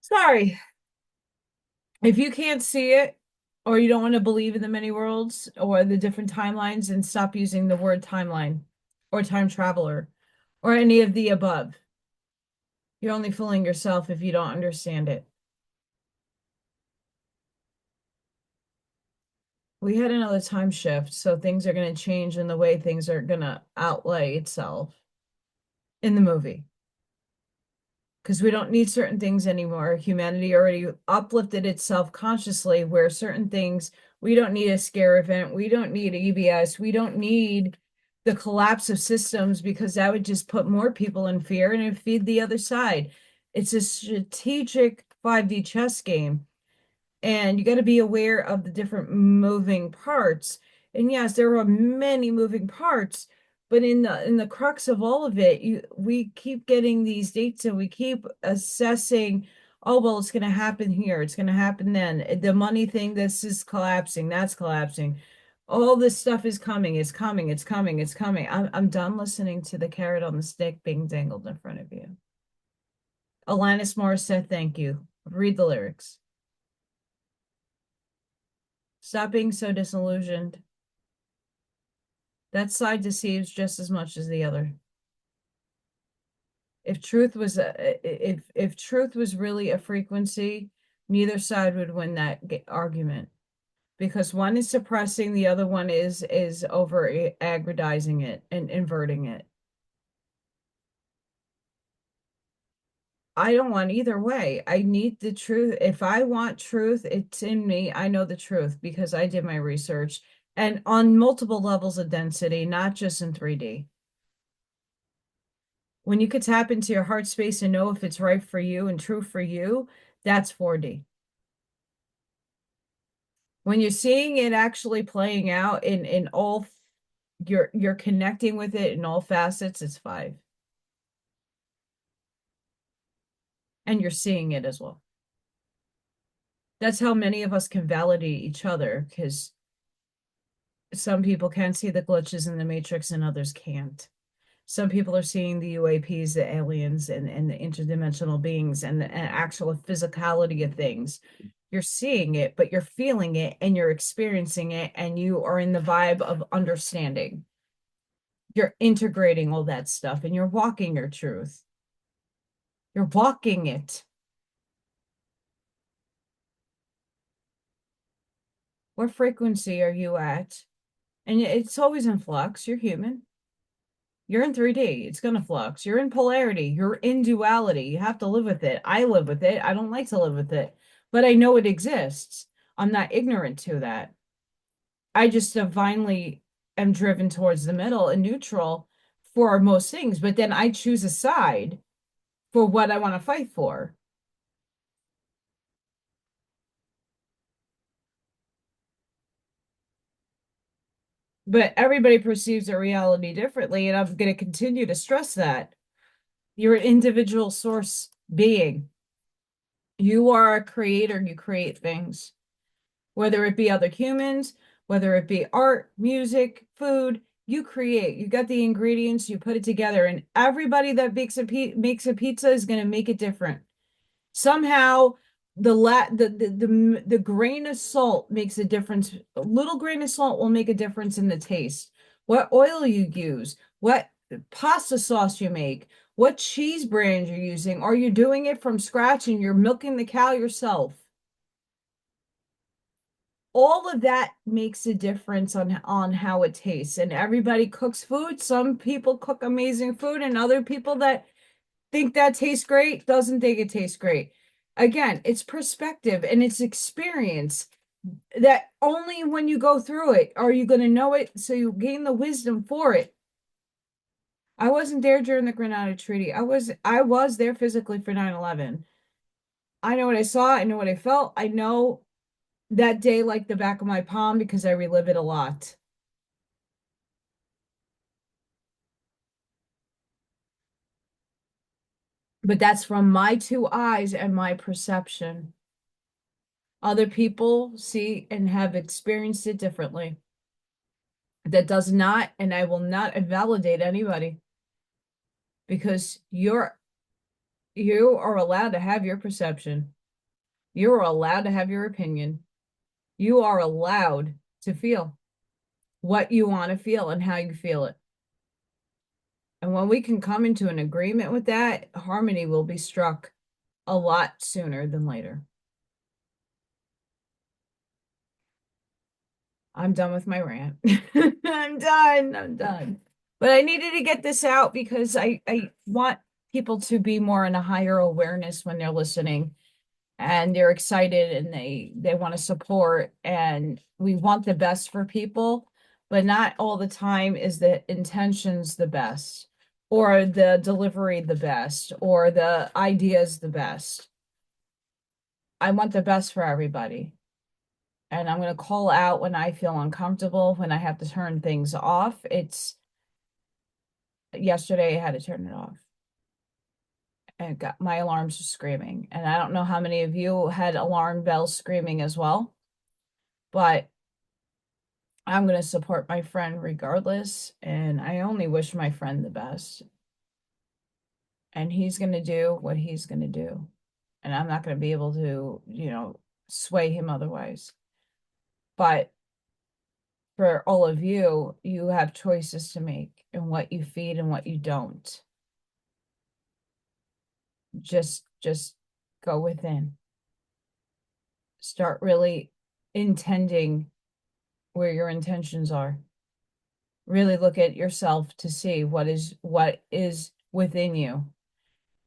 Sorry, if you can't see it, or you don't want to believe in the many worlds or the different timelines, and stop using the word timeline or time traveler or any of the above. You're only fooling yourself if you don't understand it. We had another time shift, so things are going to change in the way things are going to outlay itself in the movie. Because we don't need certain things anymore. Humanity already uplifted itself consciously, where certain things, we don't need a scare event. We don't need EBS. We don't need the collapse of systems, because that would just put more people in fear and feed the other side. It's a strategic 5D chess game. And you got to be aware of the different moving parts. And yes, there are many moving parts, but in the crux of all of it, we keep getting these dates and we keep assessing, oh well, it's going to happen here, it's going to happen then. The money thing, this is collapsing, that's collapsing. All this stuff is coming, it's coming, it's coming, it's coming. I'm done listening to the carrot on the stick being dangled in front of you. Alanis Morris said thank you. Read the lyrics. Stop being so disillusioned. That side deceives just as much as the other. If truth was if truth was really a frequency, neither side would win that argument, because one is suppressing, the other one is over aggrandizing it and inverting it. I don't want either way. I need the truth. If I want truth, it's in me. I know the truth because I did my research, and on multiple levels of density, not just in 3D. When you could tap into your heart space and know if it's right for you and true for you, that's 4D. When you're seeing it actually playing out in all, you're connecting with it in all facets, it's 5. And you're seeing it as well. That's how many of us can validate each other, because some people can see the glitches in the matrix and others can't. Some people are seeing the UAPs, the aliens, and the interdimensional beings and the actual physicality of things. You're seeing it, but you're feeling it and you're experiencing it, and you are in the vibe of understanding. You're integrating all that stuff and you're walking your truth. You're walking it. What frequency are you at? And it's always in flux. You're human. You're in 3D. It's going to flux. You're in polarity. You're in duality. You have to live with it. I live with it. I don't like to live with it, but I know it exists. I'm not ignorant to that. I just divinely am driven towards the middle and neutral for most things, but then I choose a side for what I want to fight for. But everybody perceives their reality differently, and I'm going to continue to stress that. You're an individual source being. You are a creator, you create things, whether it be other humans, whether it be art, music, food, you create. You got the ingredients, you put it together, and everybody that makes a pizza is going to make it different. Somehow the grain of salt makes a difference. A little grain of salt will make a difference in the taste. What oil you use, what pasta sauce you make, what cheese brand you're using. Are you doing it from scratch and you're milking the cow yourself? All of that makes a difference on how it tastes. And everybody cooks food. Some people cook amazing food, and other people that think that tastes great doesn't think it tastes great. Again, it's perspective and it's experience that only when you go through it are you going to know it, so you gain the wisdom for it. I wasn't there during the Grenada Treaty. I was there physically for 9/11. I know what I saw, I know what I felt. I know that day like the back of my palm because I relive it a lot. But that's from my two eyes and my perception. Other people see and have experienced it differently. That does not, and I will not invalidate anybody because you are allowed to have your perception. You are allowed to have your opinion. You are allowed to feel what you want to feel and how you feel it. And when we can come into an agreement with that, harmony will be struck a lot sooner than later. I'm done with my rant. I'm done. I'm done. But I needed to get this out because I want people to be more in a higher awareness when they're listening and they're excited and they want to support and we want the best for people, but not all the time is the intentions the best or the delivery the best or the ideas the best. I want the best for everybody. And I'm going to call out when I feel uncomfortable, when I have to turn things off. It's yesterday I had to turn it off. And got my alarms were screaming. And I don't know how many of you had alarm bells screaming as well, but I'm going to support my friend regardless. And I only wish my friend the best. And he's going to do what he's going to do. And I'm not going to be able to, sway him otherwise. But for all of you, you have choices to make and what you feed and what you don't. Just go within. Start really intending where your intentions are. Really look at yourself to see what is within you.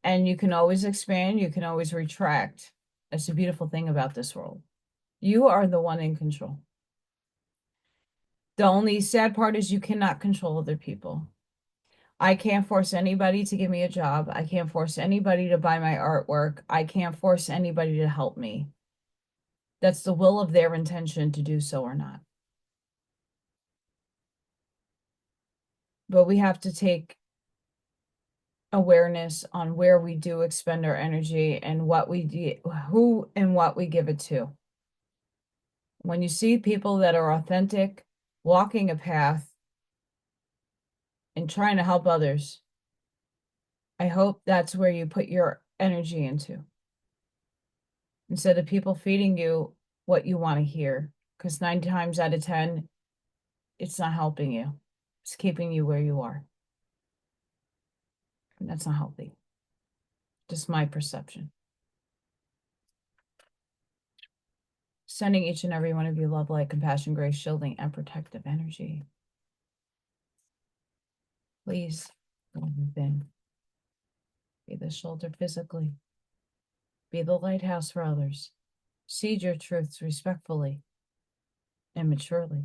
And you can always expand, you can always retract. That's the beautiful thing about this world. You are the one in control. The only sad part is you cannot control other people. I can't force anybody to give me a job. I can't force anybody to buy my artwork. I can't force anybody to help me. That's the will of their intention to do so or not. But we have to take awareness on where we do expend our energy and what we do, who and what we give it to. When you see people that are authentic, walking a path and trying to help others, I hope that's where you put your energy into. Instead of people feeding you what you want to hear, because 9 times out of 10, it's not helping you. It's keeping you where you are. And that's not healthy. Just my perception. Sending each and every one of you love, light, compassion, grace, shielding, and protective energy. Please go within. Be the shoulder physically. Be the lighthouse for others. Seed your truths respectfully and maturely.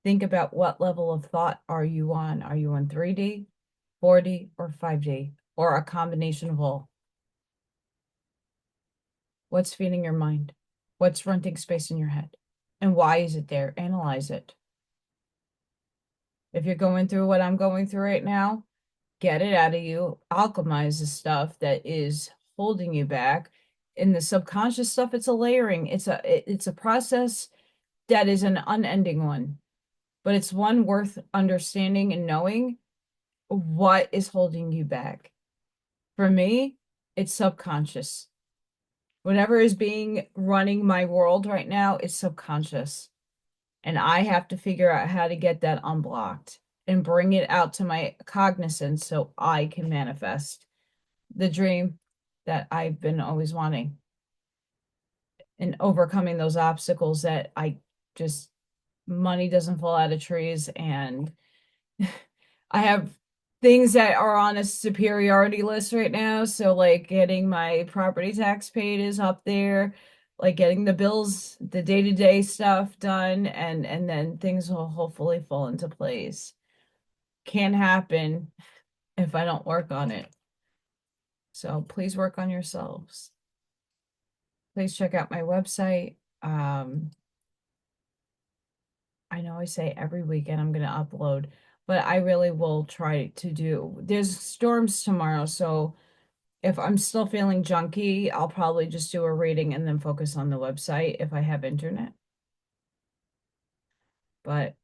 Think about what level of thought are you on? Are you on 3D, 4D, or 5D, or a combination of all? What's feeding your mind? What's renting space in your head? And why is it there? Analyze it. If you're going through what I'm going through right now, get it out of you. Alchemize the stuff that is holding you back. In the subconscious stuff, it's a layering. It's a process that is an unending one, but it's one worth understanding and knowing what is holding you back. For me, it's subconscious. Whatever is running my world right now is subconscious. And I have to figure out how to get that unblocked and bring it out to my cognizance so I can manifest the dream that I've been always wanting and overcoming those obstacles that money doesn't fall out of trees. And I have things that are on a superiority list right now. So like getting my property tax paid is up there, like getting the bills, the day-to-day stuff done, and then things will hopefully fall into place. can't happen if I don't work on it. So please work on yourselves. Please check out my website. I know I say every weekend I'm going to upload, but I really will try to do. There's storms tomorrow, so if I'm still feeling junky, I'll probably just do a reading and then focus on the website if I have internet. But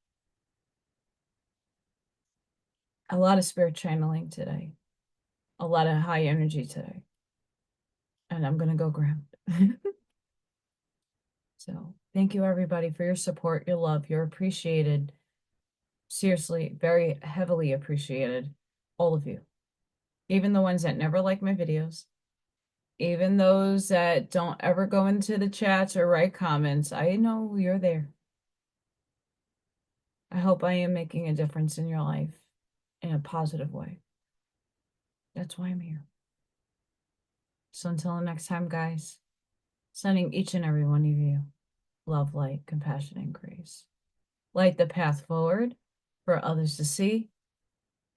a lot of spirit channeling today, a lot of high energy today, and I'm going to go ground. So thank you, everybody, for your support, your love. You're appreciated. Seriously, very heavily appreciated. All of you. Even the ones that never like my videos. Even those that don't ever go into the chats or write comments. I know you're there. I hope I am making a difference in your life in a positive way. That's why I'm here. So until the next time, guys, sending each and every one of you love, light, compassion, and grace. Light the path forward for others to see,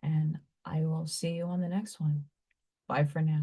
and I will see you on the next one. Bye for now.